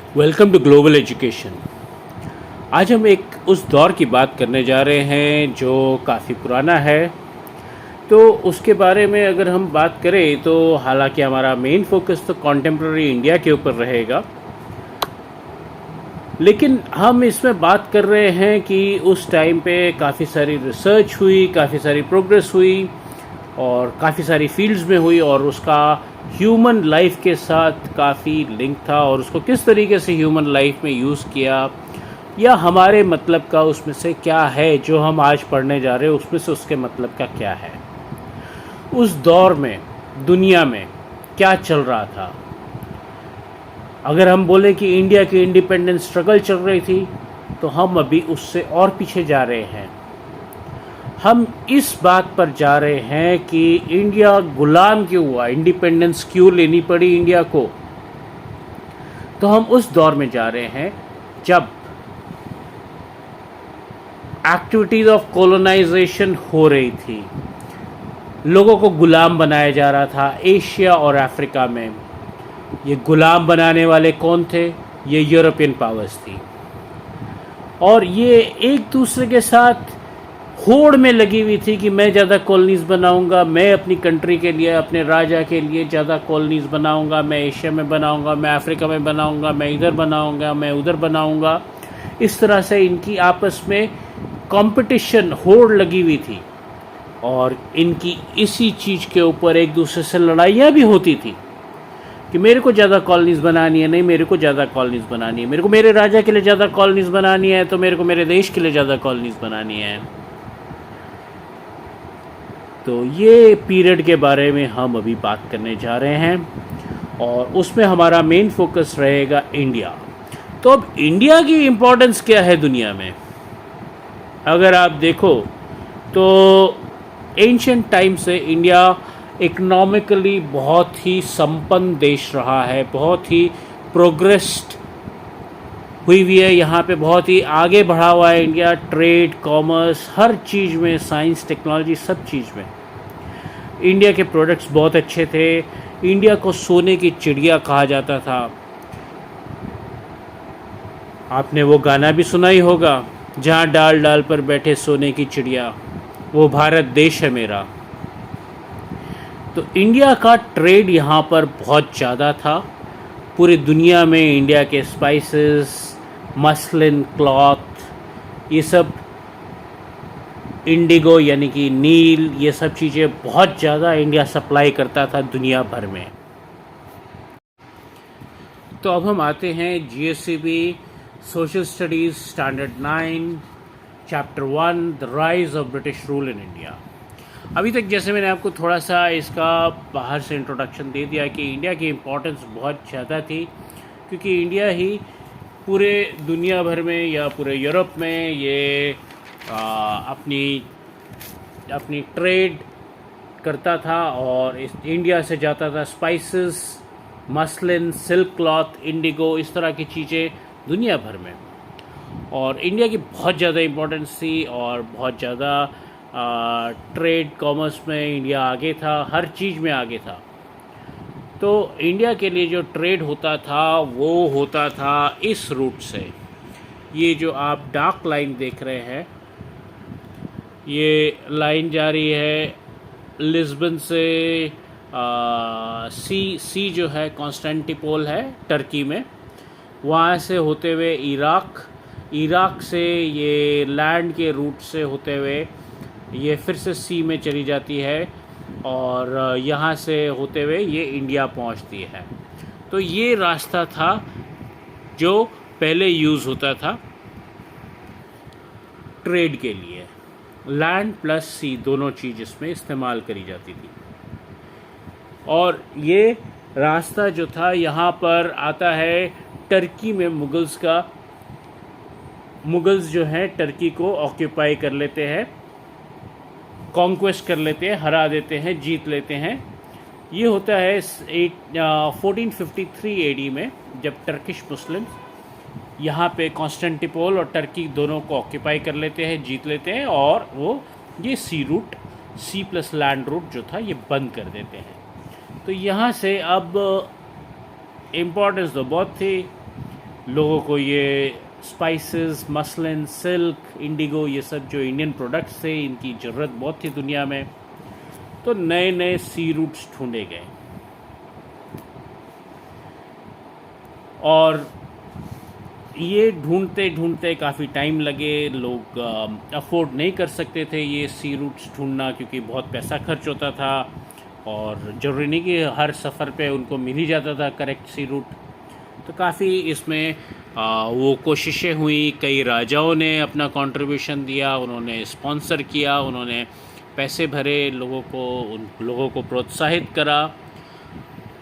Welcome to global education. आज हम एक उस दौर की बात करने जा रहे हैं जो काफ़ी पुराना है। तो उसके बारे में अगर हम बात करें तो हालांकि हमारा मेन फोकस तो कॉन्टेम्प्ररी इंडिया के ऊपर रहेगा, लेकिन हम इसमें बात कर रहे हैं कि उस टाइम पे काफ़ी सारी रिसर्च हुई, काफ़ी सारी प्रोग्रेस हुई और काफ़ी सारी फील्ड्स में हुई और उसका ह्यूमन लाइफ के साथ काफ़ी लिंक था और उसको किस तरीके से ह्यूमन लाइफ में यूज़ किया या हमारे मतलब का उसमें से क्या है जो हम आज पढ़ने जा रहे हैं उसमें से उसके मतलब का क्या है। उस दौर में दुनिया में क्या चल रहा था। अगर हम बोलें कि इंडिया की इंडिपेंडेंस स्ट्रगल चल रही थी तो हम अभी उससे और पीछे जा रहे हैं। हम इस बात पर जा रहे हैं कि इंडिया गुलाम क्यों हुआ, इंडिपेंडेंस क्यों लेनी पड़ी इंडिया को। तो हम उस दौर में जा रहे हैं जब एक्टिविटीज़ ऑफ कॉलोनाइजेशन हो रही थी, लोगों को गुलाम बनाया जा रहा था एशिया और अफ्रीका में। ये गुलाम बनाने वाले कौन थे? ये यूरोपियन पावर्स थी और ये एक दूसरे के साथ होड़ में लगी हुई थी कि मैं ज़्यादा कॉलोनीज़ बनाऊंगा, मैं अपनी कंट्री के लिए, अपने राजा के लिए ज़्यादा कॉलोनीज़ बनाऊंगा, मैं एशिया में बनाऊंगा, मैं अफ्रीका में बनाऊंगा, मैं इधर बनाऊंगा, मैं उधर बनाऊंगा। इस तरह से इनकी आपस में कंपटीशन, होड़ लगी हुई थी और इनकी इसी चीज़ के ऊपर एक दूसरे से लड़ाइयाँ भी होती थी कि मेरे को ज़्यादा कॉलोनीज़ बनानी है, नहीं मेरे को ज़्यादा कॉलोनीज़ बनानी है, मेरे को मेरे राजा के लिए ज़्यादा कॉलोनीज़ बनानी है, तो मेरे को मेरे देश के लिए ज़्यादा कॉलोनीज़ बनानी है। तो ये पीरियड के बारे में हम अभी बात करने जा रहे हैं और उसमें हमारा मेन फोकस रहेगा इंडिया। तो अब इंडिया की इम्पोर्टेंस क्या है दुनिया में? अगर आप देखो तो एंशिएंट टाइम से इंडिया इकोनॉमिकली बहुत ही संपन्न देश रहा है, बहुत ही प्रोग्रेस्ड हुई हुई है, यहाँ पे बहुत ही आगे बढ़ा हुआ है इंडिया। ट्रेड, कॉमर्स, हर चीज़ में, साइंस, टेक्नोलॉजी, सब चीज़ में इंडिया के प्रोडक्ट्स बहुत अच्छे थे। इंडिया को सोने की चिड़िया कहा जाता था। आपने वो गाना भी सुना ही होगा, जहाँ डाल डाल पर बैठे सोने की चिड़िया, वो भारत देश है मेरा। तो इंडिया का ट्रेड यहाँ पर बहुत ज़्यादा था। पूरी दुनिया में इंडिया के स्पाइसेस, मसलिन, क्लॉथ, ये सब, इंडिगो यानी कि नील, ये सब चीज़ें बहुत ज़्यादा इंडिया सप्लाई करता था दुनिया भर में। तो अब हम आते हैं GSCB social studies standard 9 chapter 1 the rise of British rule in India. अभी तक जैसे मैंने आपको थोड़ा सा इसका बाहर से इंट्रोडक्शन दे दिया कि इंडिया की इम्पोर्टेंस बहुत ज़्यादा थी, क्योंकि इंडिया ही पूरे दुनिया भर में या पूरे यूरोप में ये अपनी ट्रेड करता था और इस इंडिया से जाता था spices, muslin, silk cloth, Indigo, इस तरह की चीज़ें दुनिया भर में। और इंडिया की बहुत ज़्यादा इम्पोर्टेंस थी और बहुत ज़्यादा ट्रेड, कॉमर्स में इंडिया आगे था, हर चीज़ में आगे था। तो इंडिया के लिए जो ट्रेड होता था वो होता था इस रूट से। ये जो आप डार्क लाइन देख रहे हैं, ये लाइन जा रही है लिस्बन से, सी जो है कॉन्स्टेंटिनोपल है टर्की में, वहाँ से होते हुए इराक से ये लैंड के रूट से होते हुए ये फिर से सी में चली जाती है और यहाँ से होते हुए ये इंडिया पहुँचती है। तो ये रास्ता था जो पहले यूज़ होता था ट्रेड के लिए। लैंड प्लस सी दोनों चीज़ इसमें इस्तेमाल करी जाती थी। और ये रास्ता जो था यहाँ पर आता है टर्की में। मुगल्स जो हैं टर्की को ऑक्यूपाई कर लेते हैं, कॉन्क्वेस्ट कर लेते हैं, हरा देते हैं, जीत लेते हैं। ये होता है 1453 एडी में, जब टर्किश मुस्लिम्स यहाँ पे कॉन्स्टेंटिनोपल और टर्की दोनों को ऑक्यूपाई कर लेते हैं, जीत लेते हैं और वो ये सी प्लस लैंड रूट जो था ये बंद कर देते हैं। तो यहाँ से अब इम्पोर्टेंस तो बहुत थी, लोगों को ये स्पाइसेस, मसलिन, सिल्क, इंडिगो, ये सब जो इंडियन प्रोडक्ट्स थे, इनकी ज़रूरत बहुत थी दुनिया में। तो नए नए सी रूट्स ढूंढे गए और ये ढूंढते ढूंढते काफ़ी टाइम लगे। लोग अफोर्ड नहीं कर सकते थे ये सी रूट्स ढूंढना, क्योंकि बहुत पैसा खर्च होता था और ज़रूरी नहीं कि हर सफ़र पे उनको मिल ही जाता था करेक्ट सी रूट। तो काफ़ी इसमें वो कोशिशें हुई, कई राजाओं ने अपना कंट्रीब्यूशन दिया, उन्होंने स्पॉन्सर किया, उन्होंने पैसे भरे लोगों को, उन लोगों को प्रोत्साहित करा।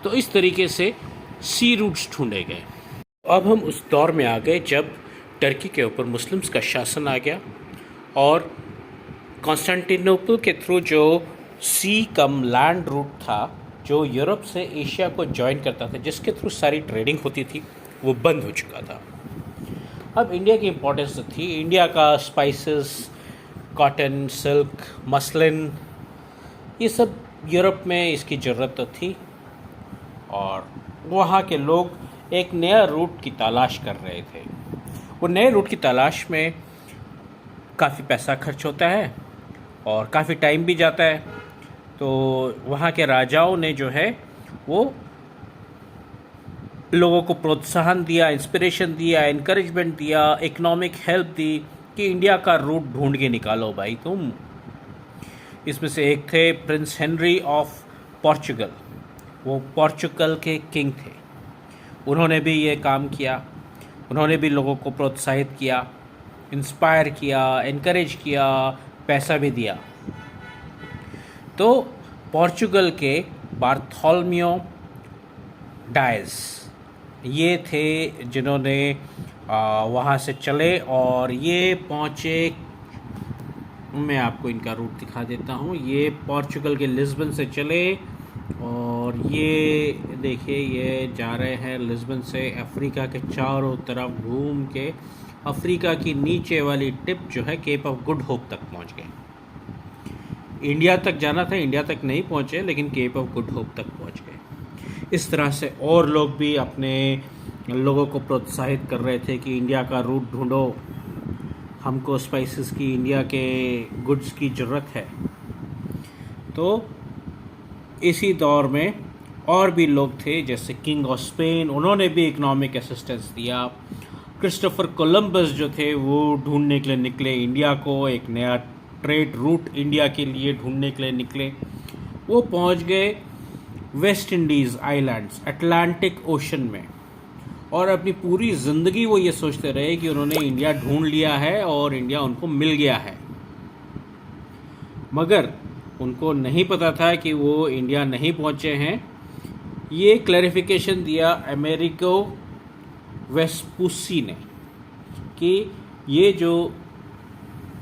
तो इस तरीके से सी रूट्स ढूंढे गए। अब हम उस दौर में आ गए जब टर्की के ऊपर मुस्लिम्स का शासन आ गया और कॉन्स्टेंटिनोपल के थ्रू जो सी कम लैंड रूट था, जो यूरोप से एशिया को ज्वाइन करता था, जिसके थ्रू सारी ट्रेडिंग होती थी, वो बंद हो चुका था। अब इंडिया की इम्पोर्टेंस थी, इंडिया का स्पाइसेस, कॉटन, सिल्क, मसलिन, ये सब यूरोप में इसकी ज़रूरत तो थी और वहाँ के लोग एक नया रूट की तलाश कर रहे थे। वो नए रूट की तलाश में काफ़ी पैसा खर्च होता है और काफ़ी टाइम भी जाता है। तो वहाँ के राजाओं ने जो है वो लोगों को प्रोत्साहन दिया, इंस्पिरेशन दिया, इनकरेजमेंट दिया, इकोनॉमिक हेल्प दी कि इंडिया का रूट ढूंढ के निकालो भाई तुम। इसमें से एक थे प्रिंस हेनरी ऑफ पोर्चुगल, वो पोर्चुगल के किंग थे। उन्होंने भी ये काम किया, उन्होंने भी लोगों को प्रोत्साहित किया, इंस्पायर किया, इनकरेज किया, पैसा भी दिया। तो पोर्चुगल के बार्थोलोम्यू डायस ये थे जिन्होंने वहाँ से चले और ये पहुँचे, मैं आपको इनका रूट दिखा देता हूँ। ये पोर्चुगल के लिस्बन से चले और ये देखिए ये जा रहे हैं लिस्बन से अफ्रीका के चारों तरफ घूम के अफ्रीका की नीचे वाली टिप जो है केप ऑफ गुड होप तक पहुँच गए। इंडिया तक जाना था, इंडिया तक नहीं पहुँचे, लेकिन केप ऑफ गुड होप तक पहुँच गए। इस तरह से और लोग भी अपने लोगों को प्रोत्साहित कर रहे थे कि इंडिया का रूट ढूंढो, हमको स्पाइसेस की, इंडिया के गुड्स की ज़रूरत है। तो इसी दौर में और भी लोग थे, जैसे किंग ऑफ स्पेन, उन्होंने भी इकोनॉमिक असिस्टेंस दिया। क्रिस्टोफर कोलंबस जो थे वो ढूंढने के लिए निकले इंडिया को, एक नया ट्रेड रूट इंडिया के लिए ढूंढने के लिए निकले। वो पहुंच गए West Indies islands, Atlantic ocean में, और अपनी पूरी ज़िंदगी वो ये सोचते रहे कि उन्होंने इंडिया ढूंढ लिया है और इंडिया उनको मिल गया है। मगर उनको नहीं पता था कि वो इंडिया नहीं पहुंचे हैं। ये क्लैरिफिकेशन दिया अमेरिको वेस्पूसी ने कि ये जो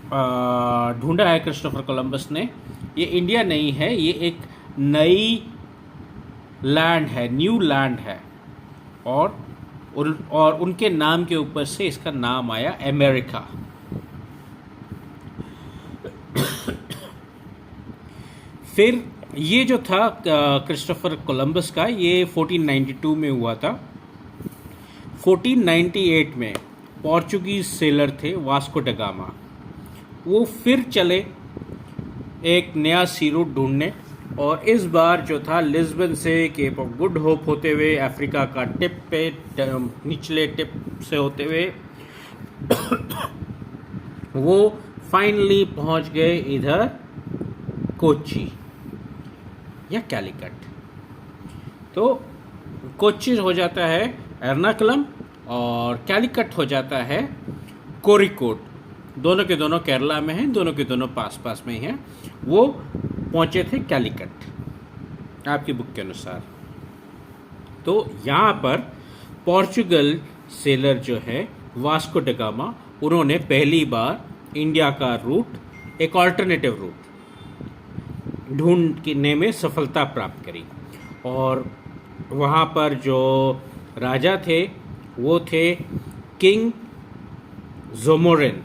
ढूंढा है क्रिस्टोफर कोलंबस ने, ये इंडिया नहीं है, ये एक नई लैंड है, न्यू लैंड है, और उनके नाम के ऊपर से इसका नाम आया अमेरिका। फिर ये जो था क्रिस्टोफर कोलंबस का, ये 1492 में हुआ था। 1498 में पोर्चुगीज सेलर थे वास्को ड गामा, वो फिर चले एक नया सी रूट ढूंढने, और इस बार जो था लिस्बन से केप ऑफ गुड होप होते हुए अफ्रीका का टिप पे, निचले टिप से होते हुए वो फाइनली पहुंच गए इधर कोच्चि या कैलिकट। तो कोच्चि हो जाता है एर्नाकुलम और कैलिकट हो जाता है कोरिकोड। दोनों के दोनों केरला में हैं, दोनों के दोनों पास पास में ही हैं। वो पहुंचे थे कैलिकट आपकी बुक के अनुसार। तो यहाँ पर पोर्चुगल सेलर जो है वास्को ड गामा, उन्होंने पहली बार इंडिया का रूट, एक ऑल्टरनेटिव रूट ढूंढने में सफलता प्राप्त करी। और वहाँ पर जो राजा थे वो थे किंग जोमोरेन।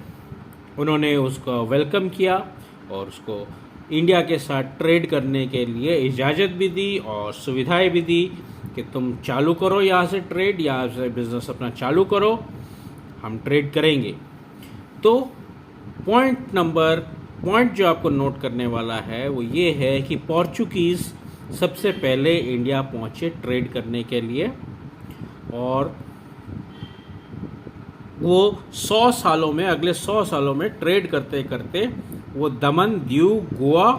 उन्होंने उसको वेलकम किया और उसको इंडिया के साथ ट्रेड करने के लिए इजाज़त भी दी और सुविधाएं भी दी, कि तुम चालू करो यहाँ से ट्रेड, यहाँ से बिजनेस अपना चालू करो, हम ट्रेड करेंगे। तो पॉइंट जो आपको नोट करने वाला है वो ये है कि पोर्चुगीज़ सबसे पहले इंडिया पहुँचे ट्रेड करने के लिए, और वो 100 सालों में, अगले 100 सालों में ट्रेड करते करते वो दमन, दीव, गोवा,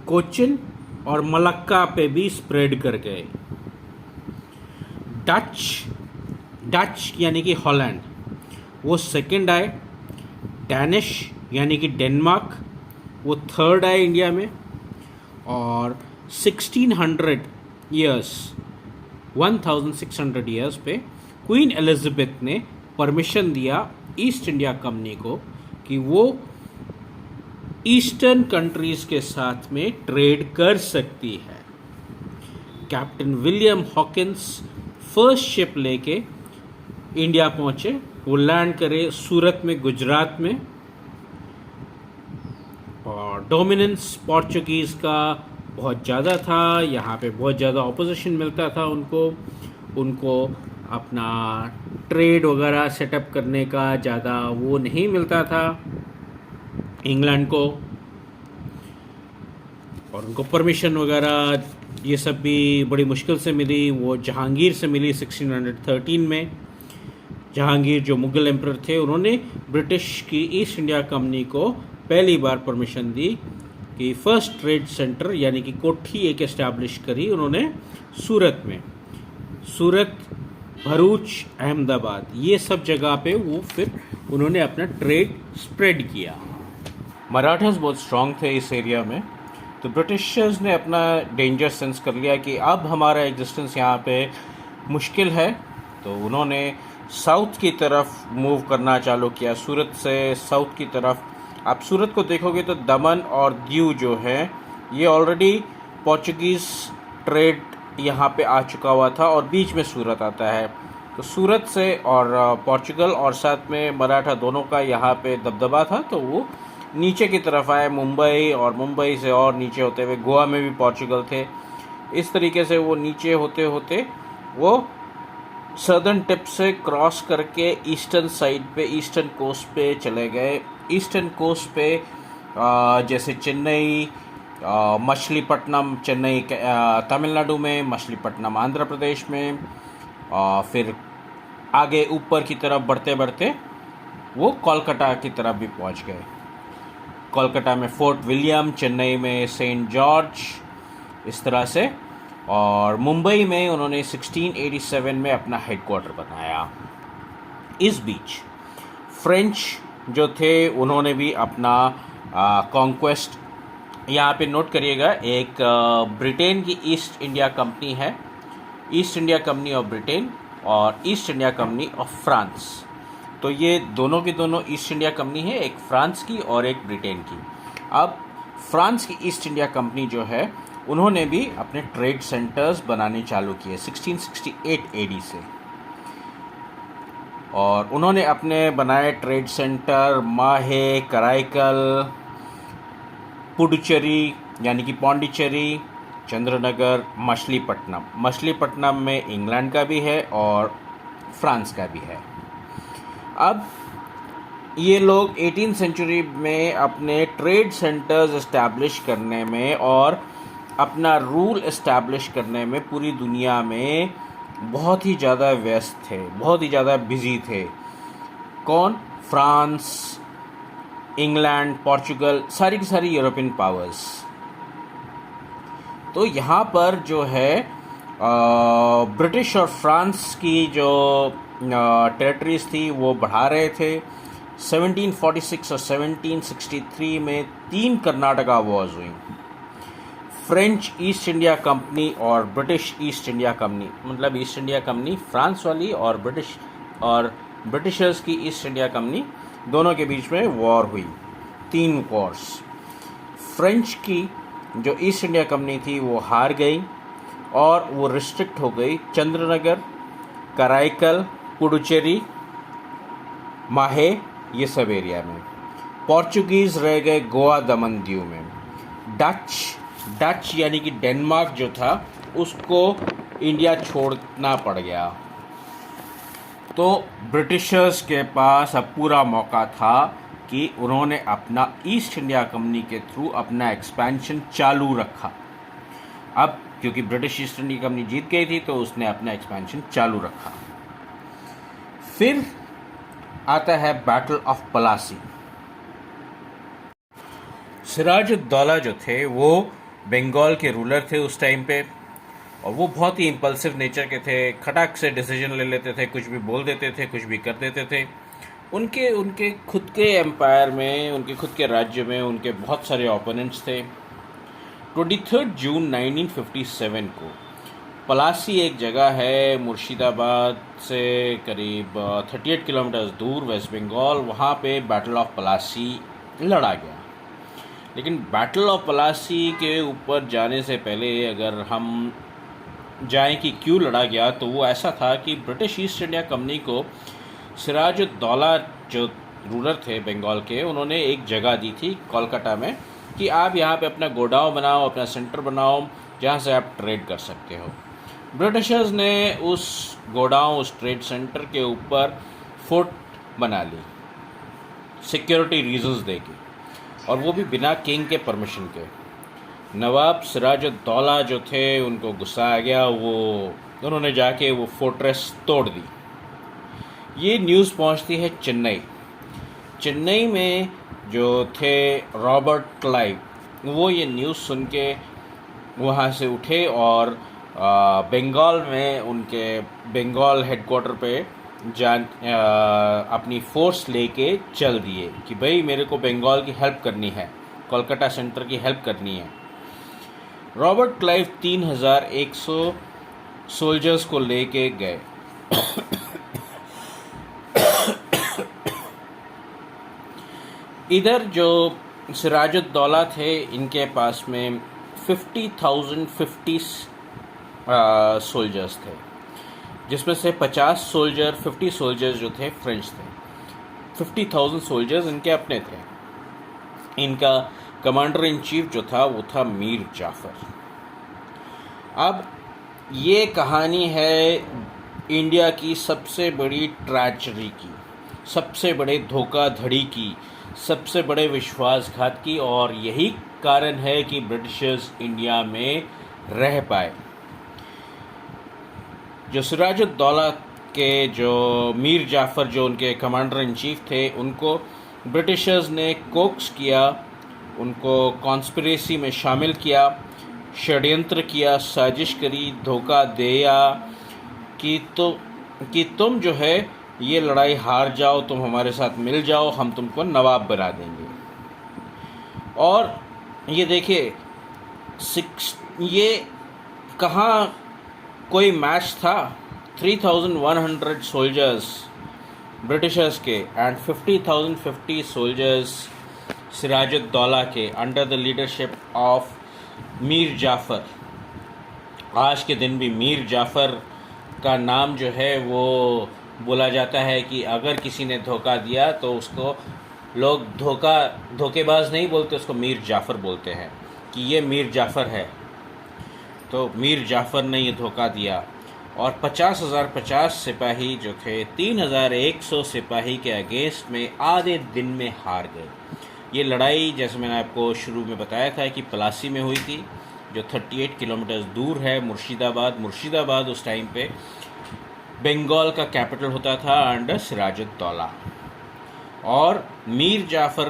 कोचिन और मलक्का पे भी स्प्रेड कर गए। डच यानी कि हॉलैंड, वो सेकंड आए। डैनिश यानी कि डेनमार्क, वो थर्ड आए इंडिया में। और 1600 ईयर्स 1600 ईयर्स पे क्वीन एलिजाबेथ ने परमिशन दिया ईस्ट इंडिया कंपनी को कि वो ईस्टर्न कंट्रीज़ के साथ में ट्रेड कर सकती है। Captain William Hawkins first ship लेके इंडिया पहुंचे। वो लैंड करे सूरत में, गुजरात में। और डोमिनेंस पोर्चुगीज़ का बहुत ज़्यादा था, यहाँ पे बहुत ज़्यादा ऑपोजिशन मिलता था उनको अपना ट्रेड वगैरह सेटअप करने का ज़्यादा वो नहीं मिलता था इंग्लैंड को, और उनको परमिशन वगैरह ये सब भी बड़ी मुश्किल से मिली। वो जहांगीर से मिली 1613 में। जहांगीर जो मुग़ल एम्परर थे, उन्होंने ब्रिटिश की ईस्ट इंडिया कंपनी को पहली बार परमिशन दी कि फर्स्ट ट्रेड सेंटर यानी कि कोठी एक इस्टेब्लिश करी उन्होंने सूरत में। सूरत, भरूच, अहमदाबाद, ये सब जगह पे वो फिर उन्होंने अपना ट्रेड स्प्रेड किया। मराठास बहुत स्ट्रांग थे इस एरिया में, तो ब्रिटिशर्स ने अपना डेंजर सेंस कर लिया कि अब हमारा एग्जिस्टेंस यहाँ पे मुश्किल है, तो उन्होंने साउथ की तरफ मूव करना चालू किया। सूरत से साउथ की तरफ आप सूरत को देखोगे तो दमन और दीव जो है ये ऑलरेडी पोर्चुगीज़ ट्रेड यहाँ पे आ चुका हुआ था, और बीच में सूरत आता है। तो सूरत से और पोर्चुगल और साथ में मराठा दोनों का यहाँ पे दबदबा था, तो वो नीचे की तरफ आए मुंबई, और मुंबई से और नीचे होते हुए गोवा में भी पोर्चुगल थे। इस तरीके से वो नीचे होते होते वो सदर्न टिप से क्रॉस करके ईस्टर्न साइड पे, ईस्टर्न कोस्ट पे चले गए। ईस्टर्न कोस्ट पे जैसे चेन्नई, मछलीपट्टनम, चेन्नई तमिलनाडु में, मछलीपट्टनम आंध्र प्रदेश में, फिर आगे ऊपर की तरफ बढ़ते बढ़ते वो कोलकाता की तरफ भी पहुंच गए। कोलकाता में फोर्ट विलियम, चेन्नई में सेंट जॉर्ज, इस तरह से। और मुंबई में उन्होंने 1687 में अपना हेडक्वार्टर बनाया। इस बीच फ्रेंच जो थे उन्होंने भी अपना कॉन्क्वेस्ट, यहाँ पे नोट करिएगा, एक ब्रिटेन की ईस्ट इंडिया कंपनी है, east India company of Britain और east India company of France. तो ये दोनों की दोनों ईस्ट इंडिया कंपनी है, एक फ्रांस की और एक ब्रिटेन की। अब फ्रांस की ईस्ट इंडिया कंपनी जो है उन्होंने भी अपने ट्रेड सेंटर्स बनाने चालू किए 1668 एडी से, और उन्होंने अपने बनाए ट्रेड सेंटर माहे, कराईकल, पुडुचेरी यानी कि पौंडीचेरी, चंद्रनगर, मछलीपट्टनम। मछलीपट्टनम में इंग्लैंड का भी है और फ्रांस का भी है। अब ये लोग 18th सेंचुरी में अपने ट्रेड सेंटर्स इस्टेब्लिश करने में और अपना रूल इस्टेब्लिश करने में पूरी दुनिया में बहुत ही ज़्यादा व्यस्त थे, बहुत ही ज़्यादा बिजी थे। कौन? फ्रांस, इंग्लैंड, पोर्चुगल, सारी की सारी यूरोपियन पावर्स। तो यहाँ पर जो है ब्रिटिश और फ्रांस की जो टेरिटरीज थी वो बढ़ा रहे थे। 1746 और 1763 में 3 कर्नाटका वॉर्स हुई। फ्रेंच ईस्ट इंडिया कंपनी और ब्रिटिश ईस्ट इंडिया कंपनी, मतलब ईस्ट इंडिया कंपनी फ्रांस वाली और ब्रिटिशर्स की ईस्ट इंडिया कंपनी, दोनों के बीच में वॉर हुई। 3 वॉर्स। फ्रेंच की जो ईस्ट इंडिया कंपनी थी वो हार गई और वो रिस्ट्रिक्ट हो गई चंद्रनगर, कराईकल, पुडुचेरी, माहे, ये सब एरिया में। पोर्चुगीज़ रह गए गोवा, दमन, दीव में। डच यानी कि डेनमार्क जो था उसको इंडिया छोड़ना पड़ गया। तो ब्रिटिशर्स के पास अब पूरा मौका था कि उन्होंने अपना ईस्ट इंडिया कंपनी के थ्रू अपना एक्सपेंशन चालू रखा। अब क्योंकि ब्रिटिश ईस्ट इंडिया कंपनी जीत गई थी तो उसने अपना एक्सपेंशन चालू रखा। फिर आता है बैटल ऑफ पलासी। सिराजुद्दौला जो थे वो बंगाल के रूलर थे उस टाइम पे, और वो बहुत ही इम्पल्सिव नेचर के थे। खटाक से डिसीजन ले लेते थे, कुछ भी बोल देते थे, कुछ भी कर देते थे। उनके उनके खुद के एम्पायर में, उनके खुद के राज्य में उनके बहुत सारे ओपोनेंट्स थे। 23 जून 1957 को पलासी एक जगह है मुर्शिदाबाद से करीब 38 किलोमीटर दूर, वेस्ट बंगाल, वहाँ पे बैटल ऑफ पलासी लड़ा गया। लेकिन बैटल ऑफ पलासी के ऊपर जाने से पहले अगर हम जाएं कि क्यों लड़ा गया, तो वो ऐसा था कि ब्रिटिश ईस्ट इंडिया कंपनी को सिराजुद्दौला जो रूलर थे बंगाल के, उन्होंने एक जगह दी थी कोलकाता में कि आप यहाँ पे अपना गोडाउन बनाओ, अपना सेंटर बनाओ, जहाँ से आप ट्रेड कर सकते हो। ब्रिटिशर्स ने उस गोडाउन, उस ट्रेड सेंटर के ऊपर फोर्ट बना ली सिक्योरिटी रीजंस देके, और वो भी बिना किंग के परमिशन के। नवाब सिराजुद्दौला जो थे उनको गुस्सा आ गया, उन्होंने जाके वो फोर्ट्रेस तोड़ दी। ये न्यूज़ पहुंचती है चेन्नई। चेन्नई में जो थे रॉबर्ट क्लाइव, वो ये न्यूज़ सुन के वहाँ से उठे और बंगाल में उनके बंगाल हेडक्वार्टर पे अपनी फोर्स लेके चल दिए कि भाई मेरे को बंगाल की हेल्प करनी है, कोलकाता सेंटर की हेल्प करनी है। रॉबर्ट क्लाइव 3100 सोल्जर्स को लेके गए। इधर जो सिराजुद्दौला थे, इनके पास में 50,050 सोल्जर्स थे, जिसमें से 50 सोल्जर्स जो थे फ्रेंच थे। 50,000 सोल्जर्स इनके अपने थे। इनका कमांडर इन चीफ जो था वो था मीर जाफ़र। अब ये कहानी है इंडिया की सबसे बड़ी ट्रैजेडी की, सबसे बड़े धोखाधड़ी की, सबसे बड़े विश्वासघात की, और यही कारण है कि ब्रिटिशर्स इंडिया में रह पाए। जो सिराजुद्दौला के जो मीर जाफ़र जो उनके कमांडर इन चीफ थे, उनको ब्रिटिशर्स ने कोक्स किया, उनको कॉन्स्पिरेसी में शामिल किया, षड्यंत्र किया, साजिश करी, धोखा दिया कि तुम जो है ये लड़ाई हार जाओ, तुम हमारे साथ मिल जाओ, हम तुमको नवाब बना देंगे। और ये देखिए, ये कहाँ कोई मैच था। 3,100 सोल्जर्स ब्रिटिशर्स के एंड 50,050 सोल्जर्स सिराजुद्दौला के under the leadership of Mir Jafar. आज के दिन भी मीर जाफ़र का नाम जो है वो बोला जाता है कि अगर किसी ने धोखा दिया तो उसको लोग धोखेबाज नहीं बोलते, उसको मीर जाफ़र बोलते हैं कि ये मीर जाफ़र है। तो मीर जाफ़र ने ये धोखा दिया और 50,050 सिपाही जो थे 3,100 सिपाही के अगेंस्ट में आधे दिन में हार गए। ये लड़ाई जैसे मैंने आपको शुरू में बताया था कि पलासी में हुई थी, जो 38 किलोमीटर दूर है मुर्शिदाबाद उस टाइम पे बंगाल का कैपिटल होता था अंडर सिराजुद्दौला, और मीर जाफ़र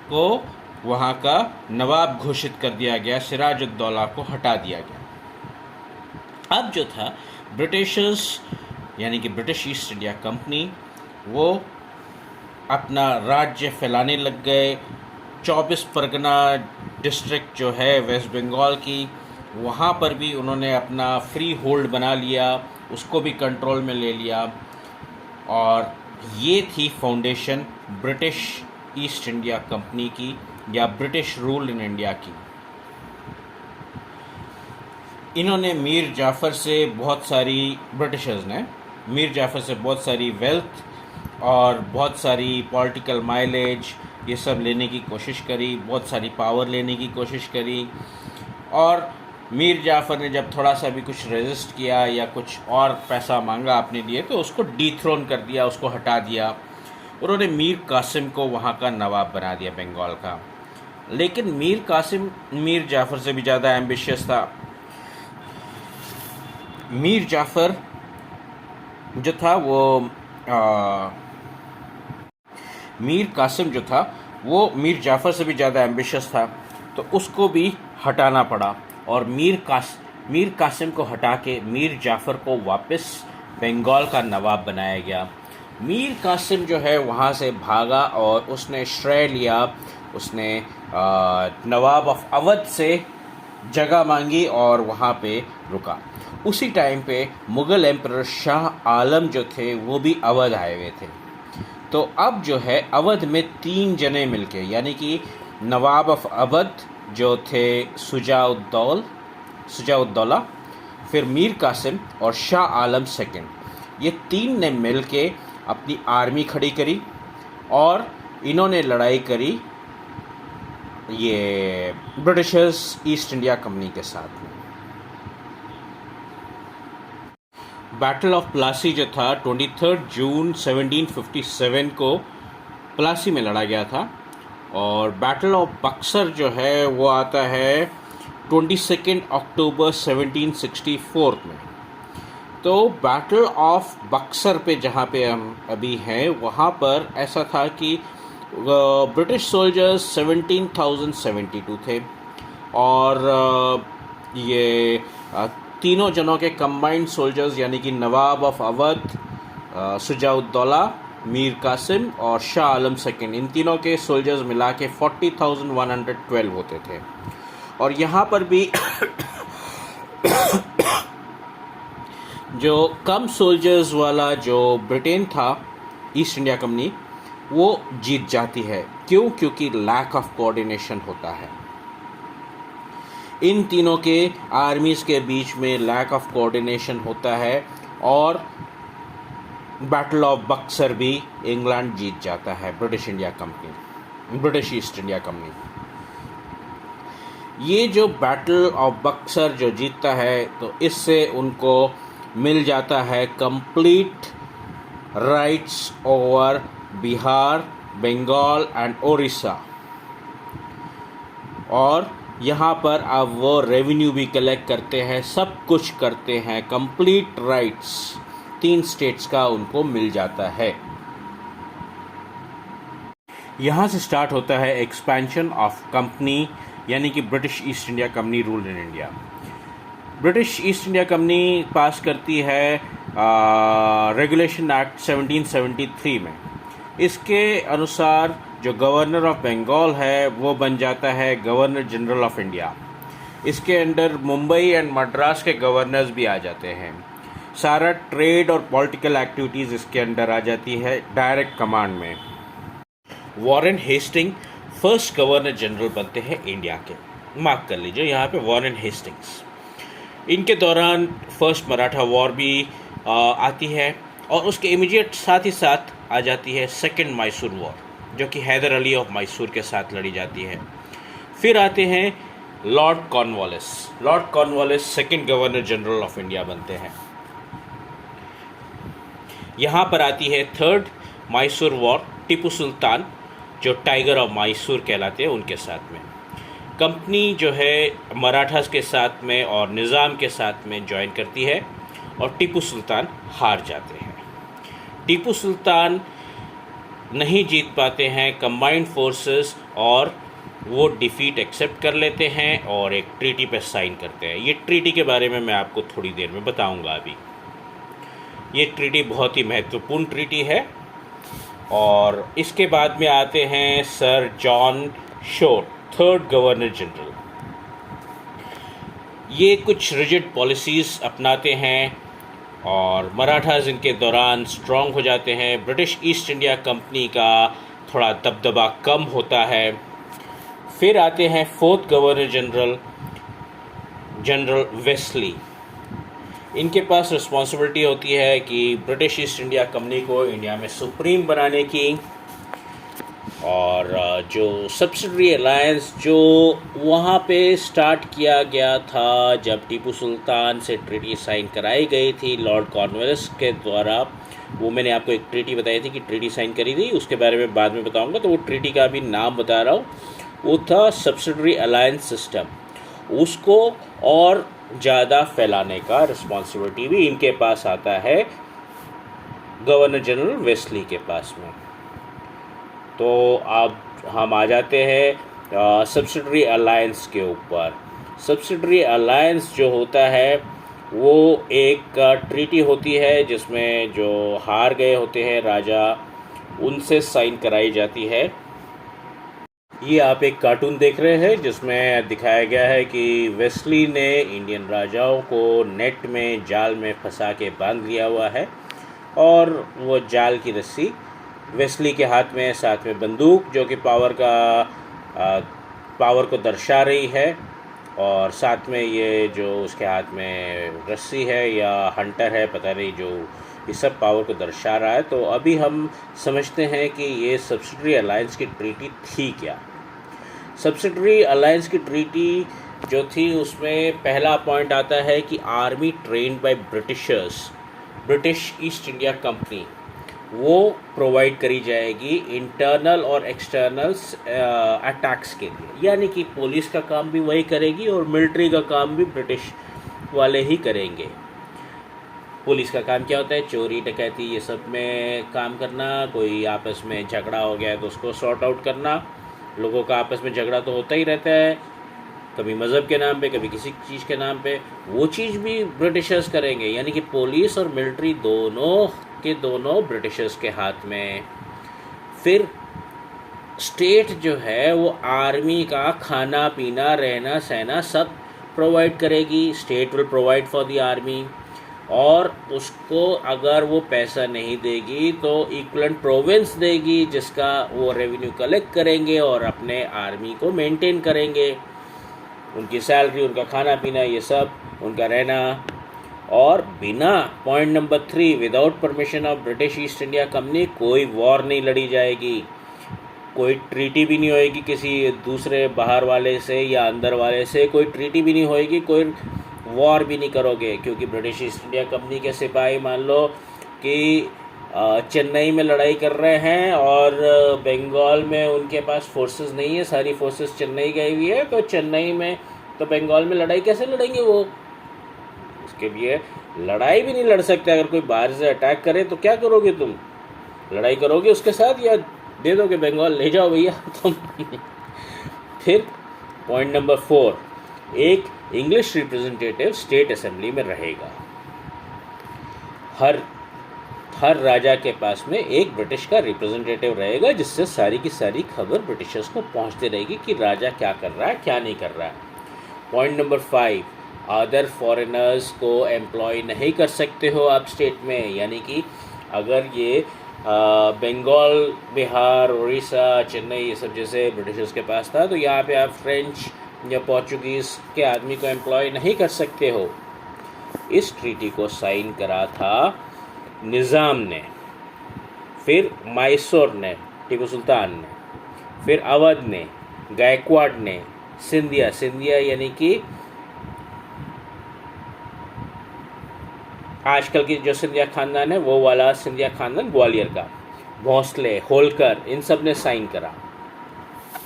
को वहाँ का नवाब घोषित कर दिया गया, सिराजुद्दौला को हटा दिया गया। अब जो था ब्रिटिशर्स यानी कि ब्रिटिश ईस्ट इंडिया कंपनी, वो अपना राज्य फैलाने लग गए। 24 परगना डिस्ट्रिक्ट जो है वेस्ट बंगाल की, वहाँ पर भी उन्होंने अपना फ्री होल्ड बना लिया, उसको भी कंट्रोल में ले लिया। और ये थी foundation British east India company की या ब्रिटिश रूल इन इंडिया की। इन्होंने मीर जाफ़र से बहुत सारी ब्रिटिशर्स ने मीर जाफ़र से बहुत सारी वेल्थ और बहुत सारी पॉलिटिकल माइलेज ये सब लेने की कोशिश करी, बहुत सारी पावर लेने की कोशिश करी, और मीर जाफ़र ने जब थोड़ा सा भी कुछ रेजिस्ट किया या कुछ और पैसा मांगा अपने लिए तो उसको डीथ्रोन कर दिया, उसको हटा दिया। उन्होंने मीर कासिम को वहाँ का नवाब बना दिया बंगाल का। लेकिन मीर कासिम मीर जाफ़र से भी ज़्यादा एम्बिशियस था। मीर जाफ़र जो था वो मीर कासिम जो था वो मीर जाफ़र से भी ज़्यादा एम्बिशियस था, तो उसको भी हटाना पड़ा और मीर कासिम को हटा के मीर जाफ़र को वापस बंगाल का नवाब बनाया गया। मीर कासिम जो है वहाँ से भागा और उसने श्रेय लिया, उसने नवाब ऑफ अवध से जगह मांगी और वहाँ पे रुका। उसी टाइम पे मुग़ल एम्परर शाह आलम जो थे वो भी अवध आए हुए थे। तो अब जो है अवध में 3 जने मिलके, यानी कि नवाब ऑफ अवध जो थे सुजाउद्दौला, फिर मीर कासिम और शाह आलम सेकंड, ये 3 ने मिलके अपनी आर्मी खड़ी करी और इन्होंने लड़ाई करी ये ब्रिटिशर्स ईस्ट इंडिया कंपनी के साथ में। बैटल ऑफ प्लासी जो था 23 जून 1757 को प्लासी में लड़ा गया था और बैटल ऑफ बक्सर जो है वो आता है 22 अक्टूबर 1764 में। तो बैटल ऑफ बक्सर पे जहाँ पे हम अभी हैं वहाँ पर ऐसा था कि ब्रिटिश सोल्जर्स 17,072 थे और ये तीनों जनों के कंबाइंड सोल्जर्स यानी कि नवाब ऑफ अवध, सुजाउद्दौला, मीर कासिम और शाह आलम सेकंड, इन तीनों के सोल्जर्स मिला के 40,112 होते थे। और यहाँ पर भी जो कम सोल्जर्स वाला जो ब्रिटेन था ईस्ट इंडिया कंपनी वो जीत जाती है। क्यों? क्योंकि लैक ऑफ कोऑर्डिनेशन होता है। इन तीनों के आर्मीज़ के बीच में लैक ऑफ कोऑर्डिनेशन होता है और बैटल ऑफ बक्सर भी इंग्लैंड जीत जाता है, ब्रिटिश ईस्ट इंडिया कंपनी। ये जो बैटल ऑफ बक्सर जो जीतता है तो इससे उनको मिल जाता है complete rights over Bihar, Bengal and Orissa और यहाँ पर अब वो रेवेन्यू भी कलेक्ट करते हैं, सब कुछ करते हैं, कंप्लीट राइट्स 3 स्टेट्स का उनको मिल जाता है। यहाँ से स्टार्ट होता है एक्सपेंशन ऑफ कंपनी यानी कि British east India company rule in India. British east India company pass करती है रेगुलेशन एक्ट 1773 में। इसके अनुसार जो गवर्नर ऑफ बंगाल है वो बन जाता है गवर्नर जनरल ऑफ इंडिया। इसके अंडर मुंबई एंड मद्रास के गवर्नर्स भी आ जाते हैं। सारा ट्रेड और पॉलिटिकल एक्टिविटीज़ इसके अंडर आ जाती है डायरेक्ट कमांड में। Warren Hastings first governor general बनते हैं इंडिया के, मार्क कर लीजिए यहाँ पे वॉरेन हेस्टिंग्स। इनके दौरान फर्स्ट मराठा वॉर भी आती है और उसके इमीडिएट साथ ही साथ आ जाती है सेकंड मैसूर वॉर जो कि हैदर अली ऑफ मैसूर के साथ लड़ी जाती है। फिर आते हैं Lord Cornwallis second governor general of India बनते हैं। यहाँ पर आती है थर्ड मैसूर वॉर, टीपू सुल्तान जो टाइगर ऑफ मैसूर कहलाते हैं उनके साथ में। कंपनी जो है मराठास के साथ में और निज़ाम के साथ में ज्वाइन करती है और टीपू सुल्तान हार जाते हैं। टीपू सुल्तान नहीं जीत पाते हैं कंबाइंड फोर्सेस और वो डिफीट एक्सेप्ट कर लेते हैं और एक ट्रीटी पे साइन करते हैं। ये ट्रीटी के बारे में मैं आपको थोड़ी देर में बताऊंगा। अभी ये ट्रीटी बहुत ही महत्वपूर्ण ट्रीटी है। और इसके बाद में आते हैं sir John short, third governor general. ये कुछ रिजिड पॉलिसीज़ अपनाते हैं और मराठास इनके दौरान स्ट्रॉन्ग हो जाते हैं। ब्रिटिश ईस्ट इंडिया कंपनी का थोड़ा दबदबा कम होता है। फिर आते हैं फोर्थ गवर्नर जनरल वेस्ली। इनके पास रिस्पॉन्सिबिलिटी होती है कि ब्रिटिश ईस्ट इंडिया कंपनी को इंडिया में सुप्रीम बनाने की और जो सब्सिडरी अलायंस जो वहाँ पे स्टार्ट किया गया था जब टीपू सुल्तान से ट्रीटी साइन कराई गई थी लॉर्ड कॉर्नवालिस के द्वारा, वो मैंने आपको एक ट्रीटी बताई थी कि ट्रीटी साइन करी थी, उसके बारे में बाद में बताऊंगा। तो वो ट्रीटी का भी नाम बता रहा हूँ, वो था सब्सिडरी अलायंस सिस्टम। उसको और ज़्यादा फैलाने का रिस्पॉन्सिबिलिटी भी इनके पास आता है, गवर्नर जनरल वेस्ली के पास में। तो अब हम आ जाते हैं सब्सिडरी अलायंस के ऊपर। सब्सिडरी अलायंस जो होता है वो एक ट्रीटी होती है जिसमें जो हार गए होते हैं राजा, उनसे साइन कराई जाती है। ये आप एक कार्टून देख रहे हैं जिसमें दिखाया गया है कि वेस्ली ने इंडियन राजाओं को नेट में, जाल में फंसा के बांध लिया हुआ है और वो जाल की रस्सी वेस्ली के हाथ में, साथ में बंदूक जो कि पावर को दर्शा रही है, और साथ में ये जो उसके हाथ में रस्सी है या हंटर है, पता नहीं, जो ये सब पावर को दर्शा रहा है। तो अभी हम समझते हैं कि ये सब्सिडरी अलायंस की ट्रीटी थी क्या। सब्सिडरी अलायंस की ट्रीटी जो थी उसमें पहला पॉइंट आता है कि army trained by Britishers, British east India Company, वो प्रोवाइड करी जाएगी इंटरनल और एक्सटर्नल अटैक्स के लिए। यानी कि पुलिस का काम भी वही करेगी और मिलिट्री का काम भी ब्रिटिश वाले ही करेंगे। पुलिस का काम क्या होता है? चोरी डकैती ये सब में काम करना, कोई आपस में झगड़ा हो गया है तो उसको सॉर्ट आउट करना। लोगों का आपस में झगड़ा तो होता ही रहता है, कभी मज़हब के नाम पे, कभी किसी चीज़ के नाम पे, वो चीज़ भी ब्रिटिशर्स करेंगे। यानी कि पुलिस और मिलिट्री दोनों के दोनों ब्रिटिशर्स के हाथ में। फिर स्टेट जो है वो आर्मी का खाना पीना, रहना सहना सब प्रोवाइड करेगी। State will provide for the army, और उसको अगर वो पैसा नहीं देगी तो इक्वलेंट प्रोविंस देगी जिसका वो रेवेन्यू कलेक्ट करेंगे और अपने आर्मी को मेंटेन करेंगे। उनकी सैलरी, उनका खाना पीना, ये सब, उनका रहना। और बिना, point number 3, without permission of British east India company कोई वॉर नहीं लड़ी जाएगी, कोई ट्रीटी भी नहीं होएगी किसी दूसरे बाहर वाले से या अंदर वाले से, कोई ट्रीटी भी नहीं होएगी, कोई वॉर भी नहीं करोगे। क्योंकि ब्रिटिश ईस्ट इंडिया कंपनी के सिपाही मान लो कि चेन्नई में लड़ाई कर रहे हैं और बंगाल में उनके पास फोर्सेस नहीं है, सारी फोर्सेस चेन्नई गई हुई है, तो चेन्नई में तो बंगाल में लड़ाई कैसे लड़ेंगे वो? उसके लिए लड़ाई भी नहीं लड़ सकते। अगर कोई बाहर से अटैक करे तो क्या करोगे तुम? लड़ाई करोगे उसके साथ या दे दोगे बंगाल, ले जाओ भैया तुम। फिर पॉइंट नंबर 4, एक इंग्लिश रिप्रेजेंटेटिव स्टेट असेंबली में रहेगा। हर राजा के पास में एक ब्रिटिश का रिप्रेजेंटेटिव रहेगा जिससे सारी की सारी खबर ब्रिटिशर्स को पहुंचती रहेगी कि राजा क्या कर रहा है, क्या नहीं कर रहा है। पॉइंट नंबर 5, अदर फॉरेनर्स को एम्प्लॉय नहीं कर सकते हो आप स्टेट में। यानी कि अगर ये बंगाल, बिहार, उड़ीसा, चेन्नई, ये सब जैसे ब्रिटिशर्स के पास था, तो यहाँ पे आप फ्रेंच या पोर्चुगीज़ के आदमी को एम्प्लॉय नहीं कर सकते हो। इस ट्रीटी को साइन करा था निज़ाम ने, फिर मैसूर ने, टीपू सुल्तान ने, फिर अवध ने, गायकवाड़ ने, सिंधिया यानी कि आजकल की जो सिंधिया खानदान है वो वाला सिंधिया खानदान ग्वालियर का, भोंसले, होलकर, इन सब ने साइन करा।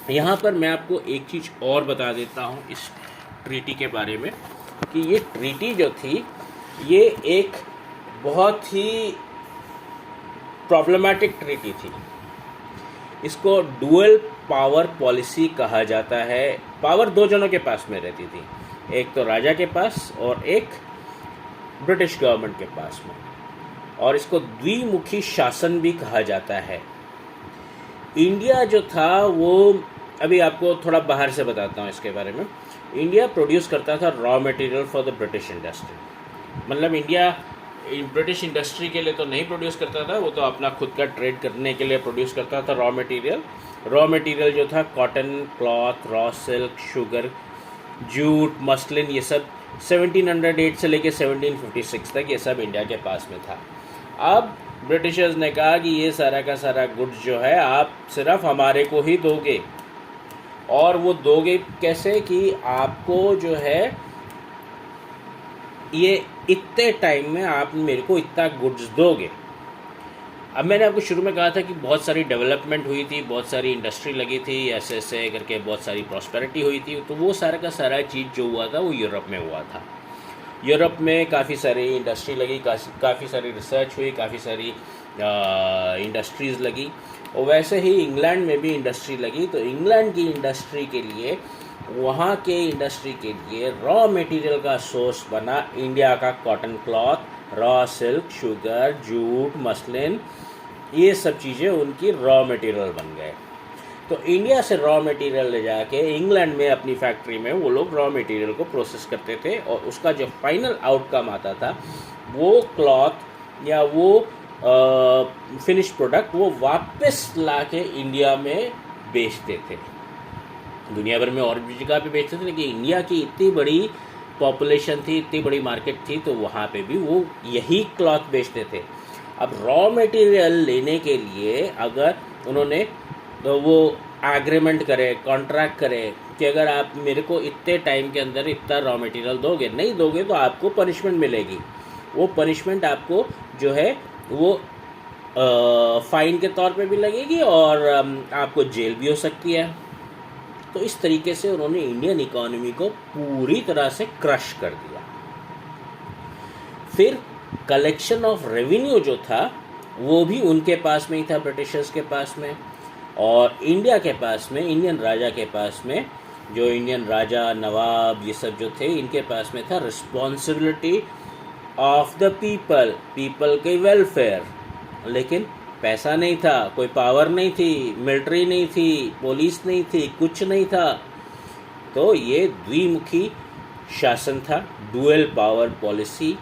यहाँ पर मैं आपको एक चीज़ और बता देता हूँ इस ट्रीटी के बारे में कि ये ट्रीटी जो थी ये एक बहुत ही प्रॉब्लमेटिक ट्रीटी थी। इसको डुअल पावर पॉलिसी कहा जाता है। पावर दो जनों के पास में रहती थी, एक तो राजा के पास और एक ब्रिटिश गवर्नमेंट के पास में, और इसको द्विमुखी शासन भी कहा जाता है। इंडिया जो था वो, अभी आपको थोड़ा बाहर से बताता हूँ इसके बारे में। इंडिया प्रोड्यूस करता था raw material for the British industry. मतलब इंडिया ब्रिटिश इंडस्ट्री के लिए तो नहीं प्रोड्यूस करता था, वो तो अपना खुद का ट्रेड करने के लिए प्रोड्यूस करता था रॉ मटेरियल। रॉ मटेरियल जो था cotton, cloth, raw silk, sugar, jute, muslin, ये सब 1708 से लेके 1756 तक ये सब इंडिया के पास में था। अब ब्रिटिशर्स ने कहा कि ये सारा का सारा गुड्स जो है आप सिर्फ हमारे को ही दोगे, और वो दोगे कैसे कि आपको जो है ये इतने टाइम में आप मेरे को इतना गुड्स दोगे। अब मैंने आपको शुरू में कहा था कि बहुत सारी डेवलपमेंट हुई थी, बहुत सारी इंडस्ट्री लगी थी, ऐसे ऐसे करके बहुत सारी प्रॉस्पेरिटी हुई थी। तो वो सारा का सारा चीज़ जो हुआ था वो यूरोप में हुआ था। यूरोप में काफ़ी सारी इंडस्ट्री लगी, काफ़ी सारी रिसर्च हुई, काफ़ी सारी इंडस्ट्रीज़ लगी, और वैसे ही इंग्लैंड में भी इंडस्ट्री लगी। तो इंग्लैंड की इंडस्ट्री के लिए, वहाँ के इंडस्ट्री के लिए रॉ मटेरियल का सोर्स बना इंडिया का cotton cloth, raw silk, sugar, jute, muslin, ये सब चीज़ें उनकी रॉ मटेरियल बन गए। तो इंडिया से रॉ मटेरियल ले जाके इंग्लैंड में अपनी फैक्ट्री में वो लोग रॉ मटेरियल को प्रोसेस करते थे, और उसका जो फाइनल आउटकम आता था वो क्लॉथ या वो फिनिश प्रोडक्ट वो वापस ला के इंडिया में बेचते थे। दुनिया भर में और भी जगह पे बेचते थे, लेकिन इंडिया की इतनी बड़ी पॉपुलेशन थी, इतनी बड़ी मार्केट थी, तो वहाँ पे भी वो यही क्लॉथ बेचते थे। अब रॉ मटेरियल लेने के लिए अगर उन्होंने तो वो एग्रीमेंट करे, कॉन्ट्रैक्ट करे कि अगर आप मेरे को इतने टाइम के अंदर इतना रॉ मटेरियल दोगे, नहीं दोगे तो आपको पनिशमेंट मिलेगी। वो पनिशमेंट आपको जो है वो फाइन के तौर पे भी लगेगी, और आपको जेल भी हो सकती है। तो इस तरीके से उन्होंने इंडियन इकोनॉमी को पूरी तरह से क्रश कर दिया। फिर कलेक्शन ऑफ रेवेन्यू जो था वो भी उनके पास में ही था, ब्रिटिशर्स के पास में, और इंडिया के पास में, इंडियन राजा के पास में, जो इंडियन राजा नवाब ये सब जो थे इनके पास में था responsibility of the people, people के वेलफेयर। लेकिन पैसा नहीं था, कोई पावर नहीं थी, मिलिट्री नहीं थी, पुलिस नहीं थी, कुछ नहीं था। तो ये द्विमुखी शासन था, डुअल पावर पॉलिसी,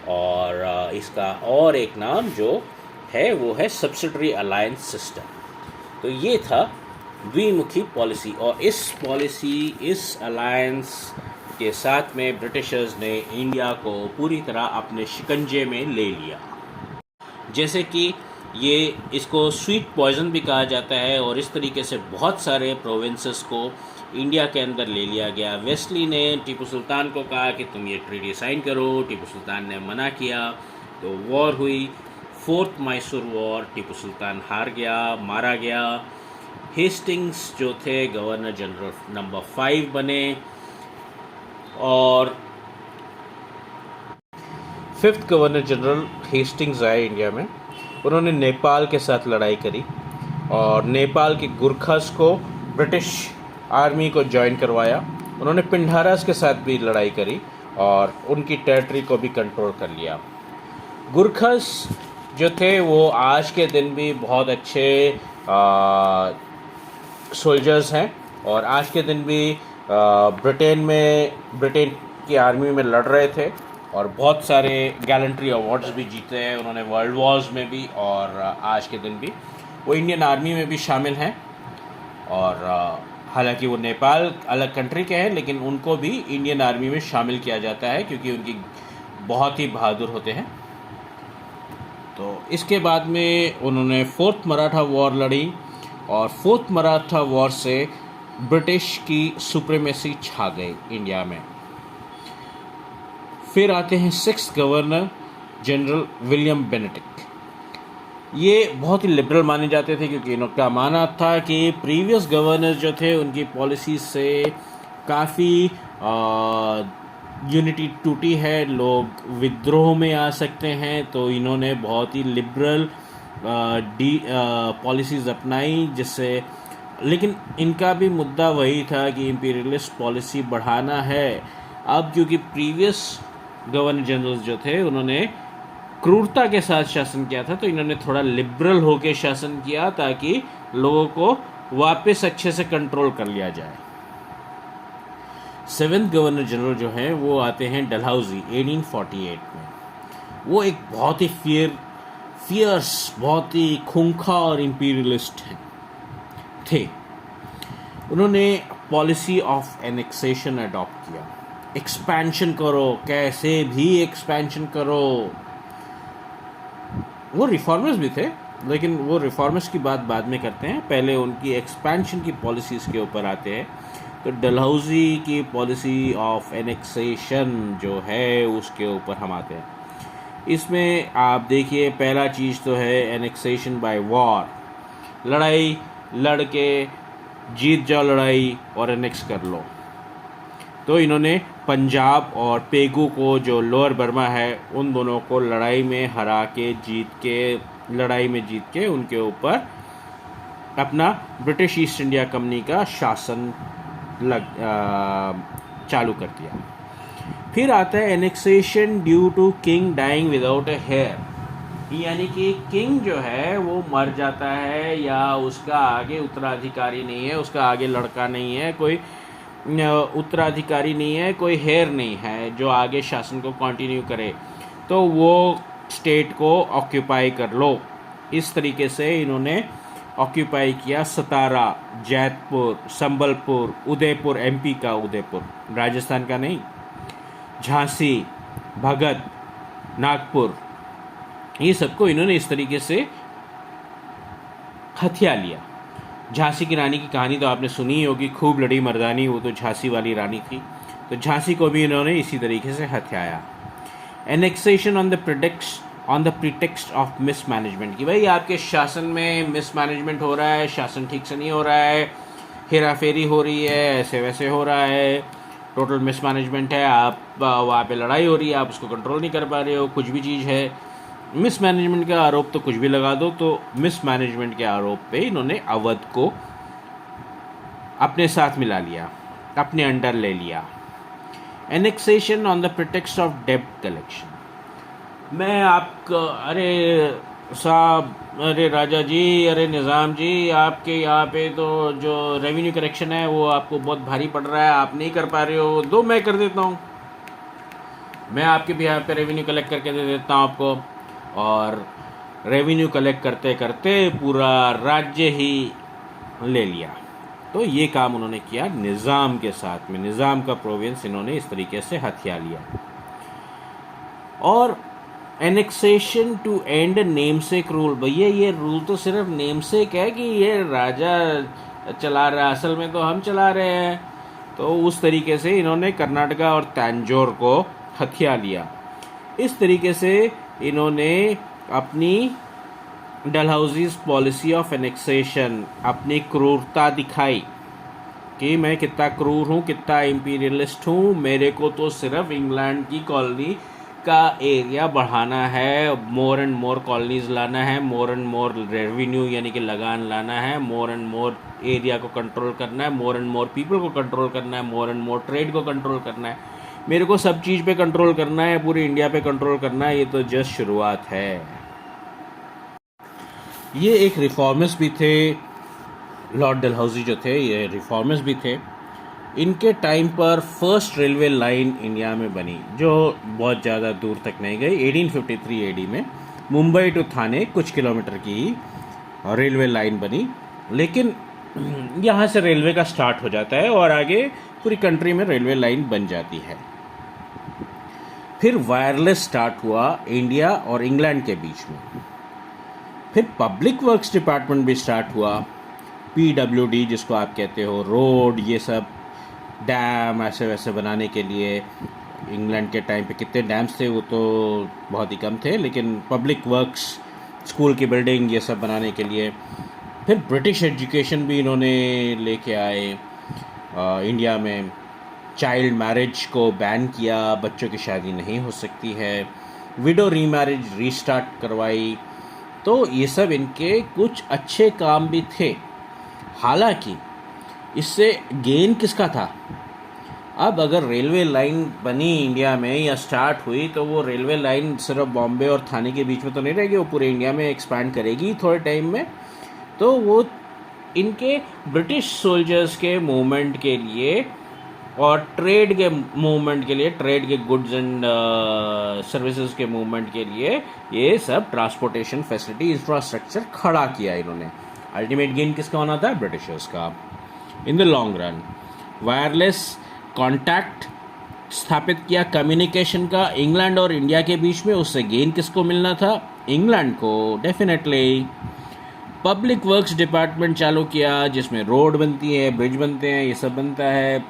और इसका और एक नाम जो है वो है सब्सिडरी अलायंस सिस्टम। तो ये था द्विमुखी पॉलिसी, और इस पॉलिसी, इस अलायंस के साथ में ब्रिटिशर्स ने इंडिया को पूरी तरह अपने शिकंजे में ले लिया। जैसे कि ये इसको स्वीट पॉइजन भी कहा जाता है, और इस तरीके से बहुत सारे प्रोविंसेस को इंडिया के अंदर ले लिया गया। वेस्ली ने टीपू सुल्तान को कहा कि तुम ये ट्रीटी साइन करो, टीपू सुल्तान ने मना किया, तो वॉर हुई, फोर्थ मैसूर वॉर, टीपू सुल्तान हार गया, मारा गया। हेस्टिंग्स जो थे गवर्नर जनरल नंबर 5 बने, और 5th गवर्नर जनरल हेस्टिंग्स आए इंडिया में। उन्होंने नेपाल के साथ लड़ाई करी, और नेपाल के गुरखास को ब्रिटिश आर्मी को ज्वाइन करवाया। उन्होंने पिंडारास के साथ भी लड़ाई करी, और उनकी टेरिटरी को भी कंट्रोल कर लिया। गुरखास जो थे वो आज के दिन भी बहुत अच्छे सोल्जर्स हैं, और आज के दिन भी ब्रिटेन की आर्मी में लड़ रहे थे, और बहुत सारे गैलेंट्री अवार्ड्स भी जीते हैं उन्होंने वर्ल्ड वॉर्स में भी, और आज के दिन भी वो इंडियन आर्मी में भी शामिल हैं। और हालांकि वो नेपाल अलग कंट्री के हैं, लेकिन उनको भी इंडियन आर्मी में शामिल किया जाता है क्योंकि उनकी बहुत ही बहादुर होते हैं। तो इसके बाद में उन्होंने 4th मराठा वॉर लड़ी, और 4th मराठा वॉर से ब्रिटिश की सुप्रीमेसी छा गई इंडिया में। फिर आते हैं 6th governor general William Benedict. ये बहुत ही लिबरल माने जाते थे, क्योंकि इनका मानना था कि प्रीवियस गवर्नर जो थे उनकी पॉलिसी से काफ़ी यूनिटी टूटी है, लोग विद्रोह में आ सकते हैं। तो इन्होंने बहुत ही लिबरल पॉलिसीज़ अपनाई, जिससे, लेकिन इनका भी मुद्दा वही था कि इम्पीरियलिस्ट पॉलिसी बढ़ाना है। अब क्योंकि प्रीवियस गवर्नर जनरल जो थे उन्होंने क्रूरता के साथ शासन किया था, तो इन्होंने थोड़ा लिबरल होकर शासन किया ताकि लोगों को वापस अच्छे से कंट्रोल कर लिया जाए। 7th गवर्नर जनरल जो हैं वो आते हैं डलहौजी 1848 में। वो एक बहुत ही फियर्स, बहुत ही खूंखार और इम्पीरियलिस्ट थे। उन्होंने पॉलिसी ऑफ एनेक्सेशन अडॉप्ट किया। एक्सपेंशन करो, कैसे भी एक्सपेंशन करो। वो रिफॉर्मर्स भी थे, लेकिन वो रिफॉर्मर्स की बात बाद में करते हैं, पहले उनकी एक्सपेंशन की पॉलिसीज़ के ऊपर आते हैं। तो डलहौजी की पॉलिसी ऑफ एनेक्सेशन जो है उसके ऊपर हम आते हैं। इसमें आप देखिए, पहला चीज़ तो है एनेक्सेशन बाय वॉर, लड़ाई लड़ के जीत जाओ लड़ाई और एनेक्स कर लो। तो इन्होंने पंजाब और पेगू को, जो लोअर बर्मा है, उन दोनों को लड़ाई में हरा के लड़ाई में जीत के उनके ऊपर अपना ब्रिटिश ईस्ट इंडिया कंपनी का शासन चालू कर दिया। फिर आता है annexation due to king dying without a heir, यानी कि किंग जो है वो मर जाता है या उसका आगे उत्तराधिकारी नहीं है, उसका आगे लड़का नहीं है, कोई उत्तराधिकारी नहीं है, कोई हेयर नहीं है जो आगे शासन को कंटिन्यू करे, तो वो स्टेट को ऑक्यूपाई कर लो। इस तरीके से इन्होंने ऑक्यूपाई किया सतारा, जैतपुर, संबलपुर, उदयपुर, एमपी का उदयपुर, राजस्थान का नहीं, झांसी, भगत, नागपुर, ये सबको इन्होंने इस तरीके से हथिया लिया। झांसी की रानी की कहानी तो आपने सुनी ही होगी, खूब लड़ी मर्दानी, वो तो झांसी वाली रानी थी। तो झांसी को भी इन्होंने इसी तरीके से हथियाया। Annexation on the pretext of mismanagement, कि भाई आपके शासन में मिसमैनेजमेंट हो रहा है, शासन ठीक से नहीं हो रहा है, हेरा फेरी हो रही है, ऐसे वैसे हो रहा है, टोटल मिसमैनेजमेंट है, आप वहाँ पे लड़ाई हो रही है, आप उसको कंट्रोल नहीं कर पा रहे हो, कुछ भी चीज़ है, मिसमैनेजमेंट का आरोप तो कुछ भी लगा दो। तो मिसमैनेजमेंट के आरोप पे इन्होंने अवध को अपने साथ मिला लिया, अपने अंडर ले लिया। Annexation on the pretext of डेब्ट कलेक्शन, मैं आपको, अरे साहब, अरे राजा जी, अरे निज़ाम जी, आपके यहाँ पे तो जो रेवेन्यू कलेक्शन है वो आपको बहुत भारी पड़ रहा है, आप नहीं कर पा रहे हो, दो मैं कर देता हूँ, मैं आपके भी यहाँ पे रेवेन्यू कलेक्ट करके दे देता हूँ आपको। और रेवेन्यू कलेक्ट करते करते पूरा राज्य ही ले लिया। तो ये काम उन्होंने किया निज़ाम के साथ में, निज़ाम का प्रोविंस इन्होंने इस तरीके से हथिया लिया। और annexation to and namesake rule, भैया ये रूल तो सिर्फ नेमसेक है कि ये राजा चला रहा है, असल में तो हम चला रहे हैं। तो उस तरीके से इन्होंने कर्नाटका और तंजौर को हथिया लिया। इस तरीके से इन्होंने अपनी डलहौजीज़ पॉलिसी ऑफ एनेक्सेशन, अपनी क्रूरता दिखाई कि मैं कितना क्रूर हूँ, कितना इम्पीरियलिस्ट हूँ, मेरे को तो सिर्फ इंग्लैंड की कॉलोनी का एरिया बढ़ाना है, मोर एंड मोर कॉलोनीज लाना है, मोर एंड मोर रेवेन्यू यानी कि लगान लाना है, मोर एंड मोर एरिया को कंट्रोल करना है, मोर एंड मोर पीपल को कंट्रोल करना है, मोर एंड मोर ट्रेड को कंट्रोल करना है, मेरे को सब चीज़ पे कंट्रोल करना है, पूरी इंडिया पे कंट्रोल करना है। ये तो जस्ट शुरुआत है। ये एक रिफॉर्मर्स भी थे, लॉर्ड डलहौजी जो थे ये रिफॉर्मर्स भी थे। इनके टाइम पर फर्स्ट रेलवे लाइन इंडिया में बनी, जो बहुत ज़्यादा दूर तक नहीं गई। 1853 एडी में मुंबई टू थाने कुछ किलोमीटर की रेलवे लाइन बनी, लेकिन यहाँ से रेलवे का स्टार्ट हो जाता है और आगे पूरी कंट्री में रेलवे लाइन बन जाती है। फिर वायरलेस स्टार्ट हुआ इंडिया और इंग्लैंड के बीच में। फिर पब्लिक वर्क्स डिपार्टमेंट भी स्टार्ट हुआ, PWD जिसको आप कहते हो, रोड, ये सब डैम ऐसे वैसे बनाने के लिए। इंग्लैंड के टाइम पे कितने डैम्स थे वो तो बहुत ही कम थे, लेकिन पब्लिक वर्क्स, स्कूल की बिल्डिंग, ये सब बनाने के लिए। फिर ब्रिटिश एजुकेशन भी इन्होंने लेके आए इंडिया में। चाइल्ड मैरिज को बैन किया, बच्चों की शादी नहीं हो सकती है। विडो रीमैरिज रीस्टार्ट करवाई। तो ये सब इनके कुछ अच्छे काम भी थे। हालांकि इससे गेन किसका था? अब अगर रेलवे लाइन बनी इंडिया में या स्टार्ट हुई तो वो रेलवे लाइन सिर्फ बॉम्बे और थाने के बीच में तो नहीं रहेगी, वो पूरे इंडिया में एक्सपैंड करेगी थोड़े टाइम में। तो वो इनके ब्रिटिश सोल्जर्स के मूवमेंट के लिए और ट्रेड के मूवमेंट के लिए, ट्रेड के गुड्स एंड सर्विसेज के मूवमेंट के लिए ये सब ट्रांसपोर्टेशन फैसिलिटी, इंफ्रास्ट्रक्चर खड़ा किया इन्होंने। अल्टीमेट गेन किसका होना था? ब्रिटिशर्स का in the long run. Wireless contact स्थापित किया कम्युनिकेशन का इंग्लैंड और इंडिया के बीच में, उससे गेन किसको मिलना था? इंग्लैंड को डेफिनेटली पब्लिक वर्क्स डिपार्टमेंट चालू किया, जिसमें रोड बनती है, ब्रिज बनते हैं, ये सब बनता है,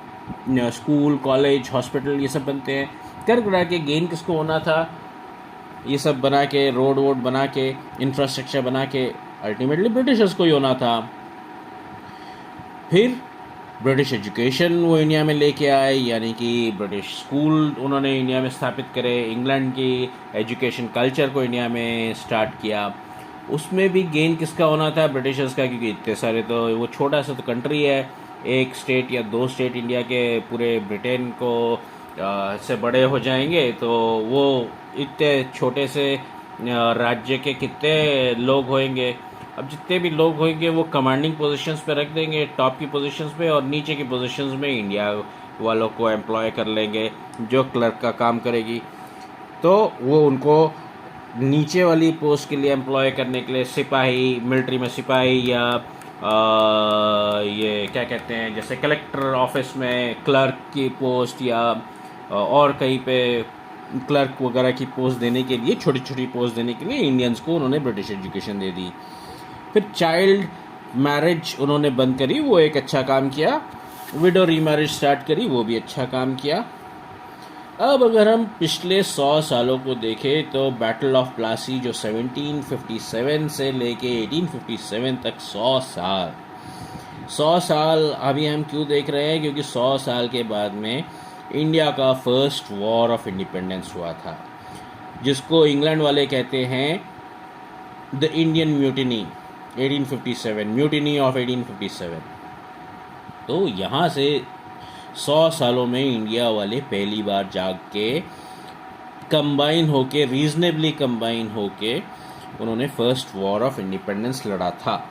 स्कूल, कॉलेज, हॉस्पिटल, ये सब बनते हैं। कर के गेन किसको होना था? ये सब बना के, रोड वोड बना के, इंफ्रास्ट्रक्चर बना के अल्टीमेटली ब्रिटिशर्स को ही होना था। फिर ब्रिटिश एजुकेशन वो इंडिया में लेके आए, यानी कि ब्रिटिश स्कूल उन्होंने इंडिया में स्थापित करे, इंग्लैंड की एजुकेशन कल्चर को इंडिया में स्टार्ट किया। उसमें भी गेन किसका होना था? ब्रिटिशर्स का, क्योंकि इतने सारे, तो वो छोटा सा तो कंट्री है, एक स्टेट या दो स्टेट इंडिया के पूरे ब्रिटेन को से बड़े हो जाएंगे, तो वो इतने छोटे से राज्य के कितने लोग होंगे। अब जितने भी लोग होंगे वो कमांडिंग पोजीशंस पे रख देंगे, टॉप की पोजीशंस पे, और नीचे की पोजीशंस में इंडिया वालों को एम्प्लॉय कर लेंगे, जो क्लर्क का काम करेगी। तो वो उनको नीचे वाली पोस्ट के लिए एम्प्लॉय करने के लिए सिपाही, मिलिट्री में सिपाही, या ये क्या कहते हैं, जैसे कलेक्टर ऑफिस में क्लर्क की पोस्ट, या और कहीं पे क्लर्क वगैरह की पोस्ट देने के लिए, छोटी छोटी पोस्ट देने के लिए इंडियंस को उन्होंने ब्रिटिश एजुकेशन दे दी। फिर चाइल्ड मैरिज उन्होंने बंद करी, वो एक अच्छा काम किया। विडो रीमैरिज स्टार्ट करी, वो भी अच्छा काम किया। अब अगर हम पिछले 100 सालों को देखें तो बैटल ऑफ प्लासी जो 1757 से लेके 1857 तक 100 साल अभी हम क्यों देख रहे हैं? क्योंकि 100 साल के बाद में इंडिया का फर्स्ट वॉर ऑफ इंडिपेंडेंस हुआ था, जिसको इंग्लैंड वाले कहते हैं the Indian mutiny 1857, mutiny of 1857। तो यहाँ से 100 सालों में इंडिया वाले पहली बार जाग के कंबाइन होके, रीजनेबली कंबाइन होके, उन्होंने फर्स्ट वॉर ऑफ इंडिपेंडेंस लड़ा था।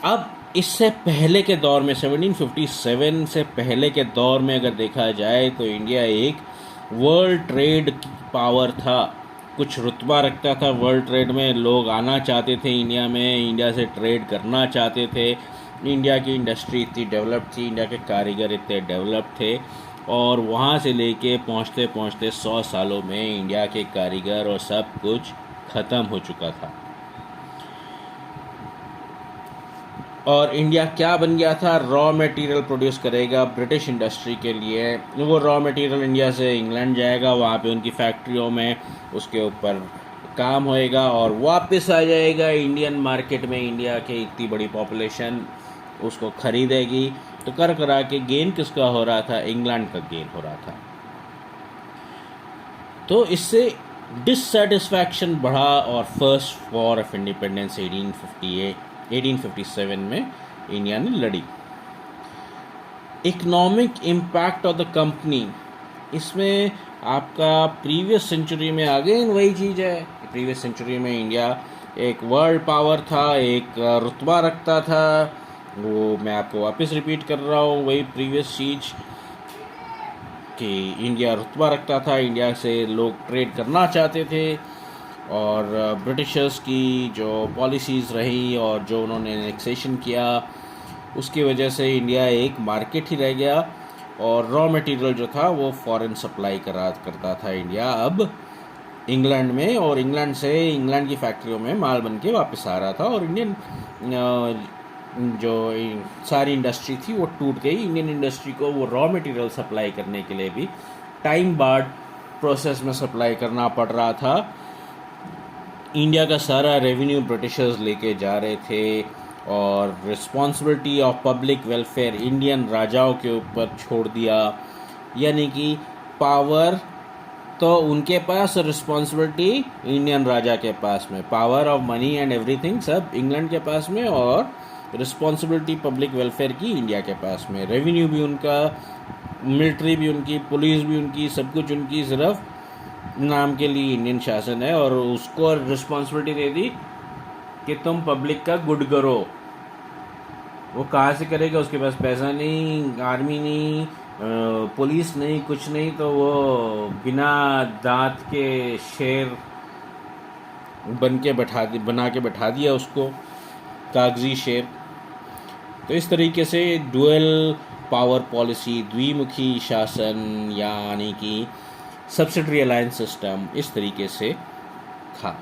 अब इससे पहले के दौर में, 1757 से पहले के दौर में अगर देखा जाए तो इंडिया एक वर्ल्ड ट्रेड पावर था, कुछ रुतबा रखता था वर्ल्ड ट्रेड में। लोग आना चाहते थे इंडिया में, इंडिया से ट्रेड करना चाहते थे। इंडिया की इंडस्ट्री इतनी डेवलप थी, इंडिया के कारीगर इतने डेवलप थे, और वहाँ से लेके पहुँचते पहुँचते 100 सालों में इंडिया के कारीगर और सब कुछ ख़त्म हो चुका था। और इंडिया क्या बन गया था? रॉ मटेरियल प्रोड्यूस करेगा ब्रिटिश इंडस्ट्री के लिए। वो रॉ मटेरियल इंडिया से इंग्लैंड जाएगा, वहाँ पे उनकी फैक्ट्रियों में उसके ऊपर काम होएगा और वापस आ जाएगा इंडियन मार्केट में। इंडिया के इतनी बड़ी पॉपुलेशन उसको खरीदेगी। तो कर करा के गेन किसका हो रहा था? इंग्लैंड का गेन हो रहा था। तो इससे डिससेटिस्फैक्शन बढ़ा और फर्स्ट वॉर ऑफ इंडिपेंडेंस 1857 में इंडिया ने लड़ी। Economic impact of the company, इसमें आपका प्रीवियस सेंचुरी में अगेन वही चीज़ है। प्रीवियस सेंचुरी में इंडिया एक वर्ल्ड पावर था, एक रुतबा रखता था। वो मैं आपको वापस रिपीट कर रहा हूँ, वही प्रीवियस चीज़ कि इंडिया रुतबा रखता था, इंडिया से लोग ट्रेड करना चाहते थे। और ब्रिटिशर्स की जो पॉलिसीज़ रही और जो उन्होंने एनेक्सेशन किया, उसकी वजह से इंडिया एक मार्केट ही रह गया और रॉ मटेरियल जो था वो फॉरेन सप्लाई करता था इंडिया अब इंग्लैंड में। और इंग्लैंड से, इंग्लैंड की फैक्ट्रियों में माल बन के वापस आ रहा था और इंडियन जो सारी इंडस्ट्री थी वो टूट गई। इंडियन इंडस्ट्री को वो रॉ मटेरियल सप्लाई करने के लिए भी टाइम बार्ड प्रोसेस में सप्लाई करना पड़ रहा था। इंडिया का सारा रेवेन्यू ब्रिटिशर्स लेके जा रहे थे और responsibility of public welfare Indian राजाओं के ऊपर छोड़ दिया। यानी कि पावर तो उनके पास और रिस्पॉन्सिबिलिटी इंडियन राजा के पास में, power of money and everything सब इंग्लैंड के पास में और रिस्पॉन्सिबिलिटी पब्लिक वेलफेयर की इंडिया के पास में। रेवेन्यू भी उनका, मिलिट्री भी उनकी, पुलिस भी उनकी, सब कुछ उनकी, सिर्फ नाम के लिए इंडियन शासन है। और उसको रिस्पॉन्सिबिलिटी दे दी कि तुम पब्लिक का गुड करो। वो कहाँ से करेगा? उसके पास पैसा नहीं, आर्मी नहीं, पुलिस नहीं, कुछ नहीं, तो वो बिना दांत के शेर बना के बैठा दिया उसको, कागजी शेर। तो इस तरीके से डुअल पावर पॉलिसी, द्विमुखी शासन, यानी कि सब्सिडरी अलायंस सिस्टम, इस तरीके से था।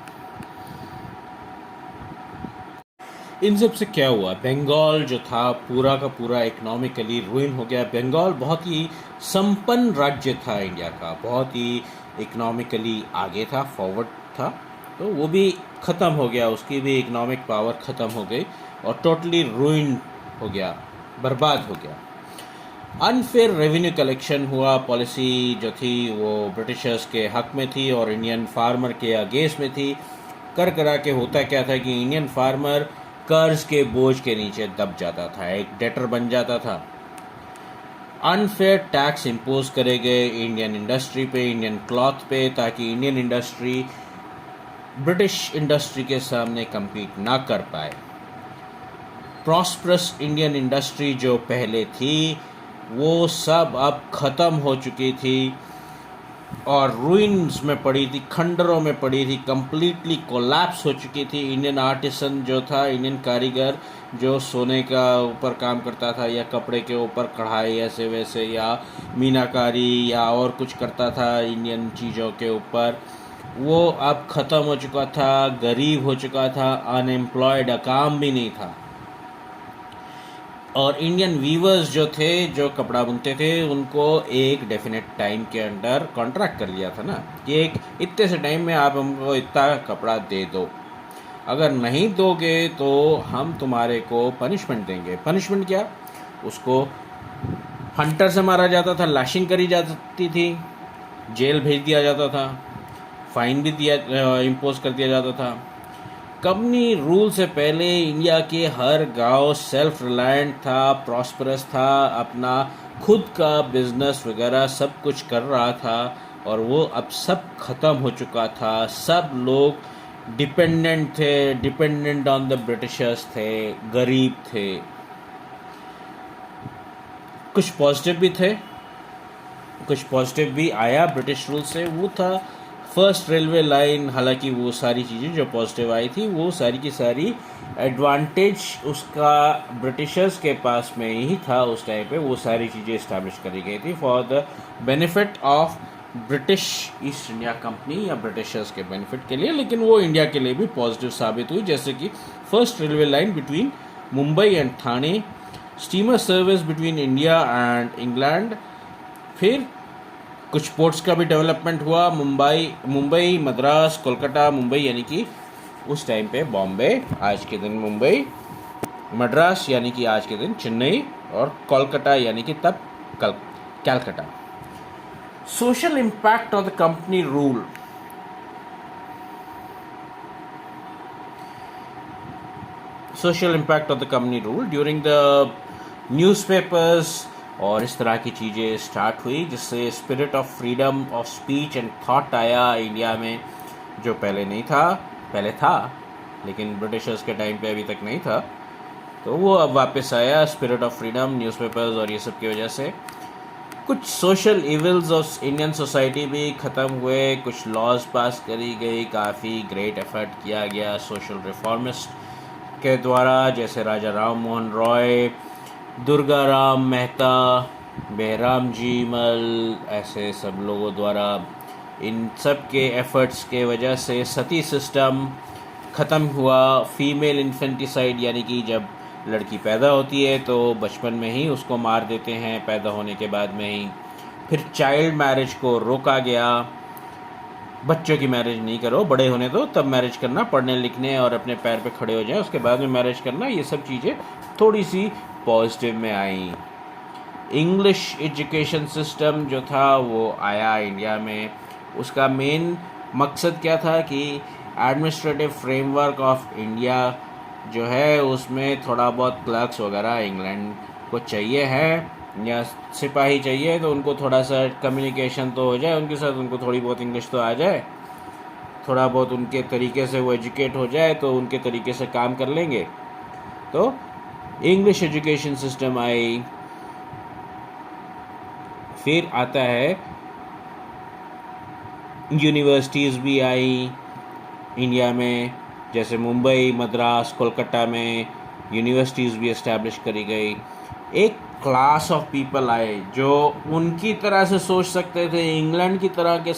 इन सब से क्या हुआ, बंगाल जो था पूरा का पूरा इकोनॉमिकली रुइन हो गया। बंगाल बहुत ही संपन्न राज्य था इंडिया का, बहुत ही इकोनॉमिकली आगे था, फॉरवर्ड था, तो वो भी ख़त्म हो गया, उसकी भी इकोनॉमिक पावर ख़त्म हो गई और टोटली रुइन हो गया, बर्बाद हो गया। अनफेयर रेवेन्यू कलेक्शन हुआ, पॉलिसी जो थी वो ब्रिटिशर्स के हक में थी और इंडियन फार्मर के अगेंस्ट में थी। कर करा के होता क्या था कि इंडियन फार्मर कर्ज के बोझ के नीचे दब जाता था, एक डेटर बन जाता था। अनफेयर टैक्स इम्पोज करे गए इंडियन इंडस्ट्री पे, इंडियन क्लॉथ पे, ताकि इंडियन इंडस्ट्री ब्रिटिश इंडस्ट्री के सामने compete ना कर पाए। प्रॉस्परस इंडियन इंडस्ट्री जो पहले थी वो सब अब ख़त्म हो चुकी थी और रूइंस में पड़ी थी, खंडरों में पड़ी थी, कम्प्लीटली कोलैप्स हो चुकी थी। इंडियन आर्टिसन जो था, इंडियन कारीगर जो सोने का ऊपर काम करता था या कपड़े के ऊपर कढ़ाई ऐसे वैसे या मीनाकारी या और कुछ करता था इंडियन चीज़ों के ऊपर, वो अब ख़त्म हो चुका था, गरीब हो चुका था, अनएम्प्लॉयड, काम भी नहीं था। और इंडियन वीवर्स जो थे, जो कपड़ा बुनते थे, उनको एक डेफिनेट टाइम के अंडर कॉन्ट्रैक्ट कर लिया था ना कि एक इतने से टाइम में आप हमको इतना कपड़ा दे दो, अगर नहीं दोगे तो हम तुम्हारे को पनिशमेंट देंगे। पनिशमेंट क्या, उसको हंटर से मारा जाता था, लैशिंग करी जाती थी, जेल भेज दिया जाता था, फाइन भी इम्पोज कर दिया जाता था। कंपनी रूल से पहले इंडिया के हर गांव सेल्फ रिलायंट था, प्रॉस्परस था, अपना खुद का बिजनेस वगैरह सब कुछ कर रहा था और वो अब सब ख़त्म हो चुका था। सब लोग डिपेंडेंट थे, डिपेंडेंट ऑन द ब्रिटिशर्स थे, गरीब थे। कुछ पॉजिटिव भी थे, कुछ पॉजिटिव भी आया ब्रिटिश रूल से, वो था फर्स्ट रेलवे लाइन। हालांकि वो सारी चीज़ें जो पॉजिटिव आई थी वो सारी की सारी एडवांटेज उसका ब्रिटिशर्स के पास में ही था उस टाइम पे, वो सारी चीज़ें इस्टेब्लिश करी गई थी for the benefit of British east India company या ब्रिटिशर्स के बेनिफिट के लिए, लेकिन वो इंडिया के लिए भी पॉजिटिव साबित हुई। जैसे कि first railway line between Mumbai and Thane, steamer service between India and England, फिर कुछ पोर्ट्स का भी डेवलपमेंट हुआ, मुंबई, मद्रास, कोलकाता, मुंबई यानी कि उस टाइम पे बॉम्बे, आज के दिन मुंबई, मद्रास यानी कि आज के दिन चेन्नई, और कोलकाता यानी कि तब Calcutta. Social impact of the company rule. Social impact of the company rule during the newspapers और इस तरह की चीज़ें स्टार्ट हुई, जिससे spirit of freedom of speech and thought आया इंडिया में, जो पहले नहीं था, पहले था लेकिन ब्रिटिशर्स के टाइम पे अभी तक नहीं था, तो वो अब वापस आया। स्पिरिट ऑफ फ्रीडम, न्यूज़पेपर्स और ये सब की वजह से कुछ social evils of Indian society भी ख़त्म हुए, कुछ लॉज पास करी गई, काफ़ी ग्रेट एफर्ट किया गया सोशल रिफॉर्मिस्ट के द्वारा, जैसे राजा राम मोहन रॉय, दुर्गा राम मेहता, बेहराम जी मल, ऐसे सब लोगों द्वारा। इन सब के एफर्ट्स के वजह से सती सिस्टम ख़त्म हुआ। फीमेल इन्फेंटिसाइड यानी कि जब लड़की पैदा होती है तो बचपन में ही उसको मार देते हैं, पैदा होने के बाद में ही। फिर चाइल्ड मैरिज को रोका गया, बच्चों की मैरिज नहीं करो, बड़े होने दो तब मैरिज करना, पढ़ने लिखने और अपने पैर पे खड़े हो जाए उसके बाद में मैरिज करना, ये सब चीज़ें थोड़ी सी पॉजिटिव में आई। इंग्लिश एजुकेशन सिस्टम जो था वो आया इंडिया में, उसका मेन मकसद क्या था कि एडमिनिस्ट्रेटिव फ्रेमवर्क ऑफ इंडिया जो है उसमें थोड़ा बहुत क्लर्क्स वगैरह इंग्लैंड को चाहिए है या सिपाही चाहिए, तो उनको थोड़ा सा कम्युनिकेशन तो हो जाए उनके साथ, उनको थोड़ी बहुत इंग्लिश तो आ जाए, थोड़ा बहुत उनके तरीके से वो एजुकेट हो जाए तो उनके तरीके से काम कर लेंगे। तो इंग्लिश एजुकेशन सिस्टम आई। फिर आता है यूनिवर्सिटीज़ भी आई इंडिया में, जैसे मुंबई, मद्रास, कोलकाता में यूनिवर्सिटीज़ भी इस्टेब्लिश करी गई। एक क्लास ऑफ पीपल आए जो उनकी तरह से सोच सकते थे, इंग्लैंड की तरह के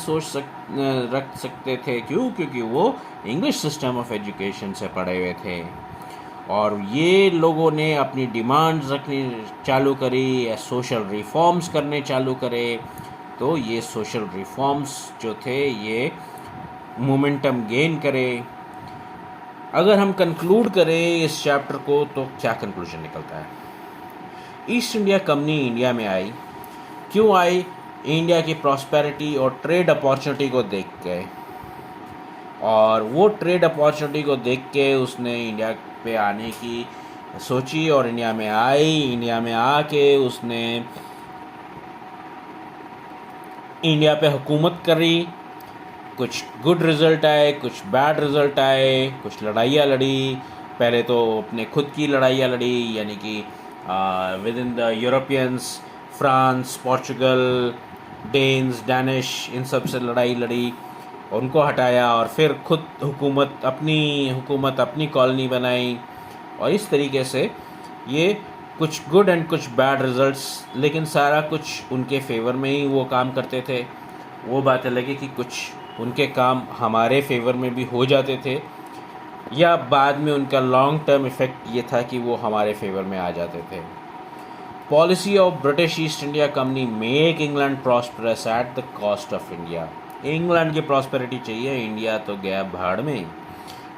रख सकते थे। क्यों? क्योंकि वो इंग्लिश सिस्टम ऑफ एजुकेशन से पढ़े हुए थे। और ये लोगों ने अपनी डिमांड्स रखनी चालू करी या सोशल रिफॉर्म्स करने चालू करे। तो ये सोशल रिफॉर्म्स जो थे ये मोमेंटम गेन करे। अगर हम कंक्लूड करें इस चैप्टर को तो क्या कंक्लूजन निकलता है? ईस्ट इंडिया कंपनी इंडिया में आई। क्यों आई? इंडिया की प्रॉस्पेरिटी और ट्रेड अपॉर्चुनिटी को देख के, और वो ट्रेड अपॉर्चुनिटी को देख के उसने इंडिया पे आने की सोची और इंडिया में आई। इंडिया में आके उसने इंडिया पे हुकूमत करी। कुछ गुड रिज़ल्ट आए, कुछ बैड रिज़ल्ट आए, कुछ लड़ाइयाँ लड़ी। पहले तो अपने खुद की लड़ाइयाँ लड़ी, यानी कि within the Europeans, France, Portugal, Danes, Danish, इन सब से लड़ाई लड़ी, उनको हटाया और फिर खुद हुकूमत अपनी कॉलोनी बनाई। और इस तरीके से ये कुछ गुड एंड कुछ बैड रिज़ल्ट्स, लेकिन सारा कुछ उनके फेवर में ही वो काम करते थे। वो बात अलग है कि कुछ उनके काम हमारे फेवर में भी हो जाते थे, या बाद में उनका लॉन्ग टर्म इफ़ेक्ट ये था कि वो हमारे फेवर में आ जाते थे। Policy of British east India company make England prosperous at the cost of India. England की प्रॉस्पेरिटी चाहिए, इंडिया तो गया भाड़ में।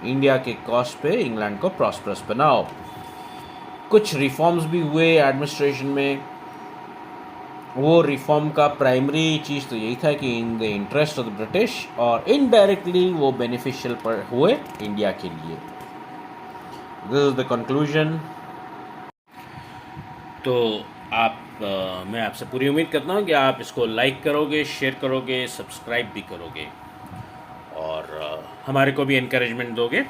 इंडिया के कॉस्ट पे इंग्लैंड को प्रॉस्परस बनाओ। कुछ रिफॉर्म्स भी हुए एडमिनिस्ट्रेशन में। वो रिफॉर्म का प्राइमरी चीज़ तो यही था कि in the interest of the British, और इनडायरेक्टली वो बेनिफिशियल पर हुए इंडिया के लिए। This is the conclusion. तो मैं आपसे पूरी उम्मीद करता हूँ कि आप इसको लाइक करोगे, शेयर करोगे, सब्सक्राइब भी करोगे और हमारे को भी इनकरेजमेंट दोगे।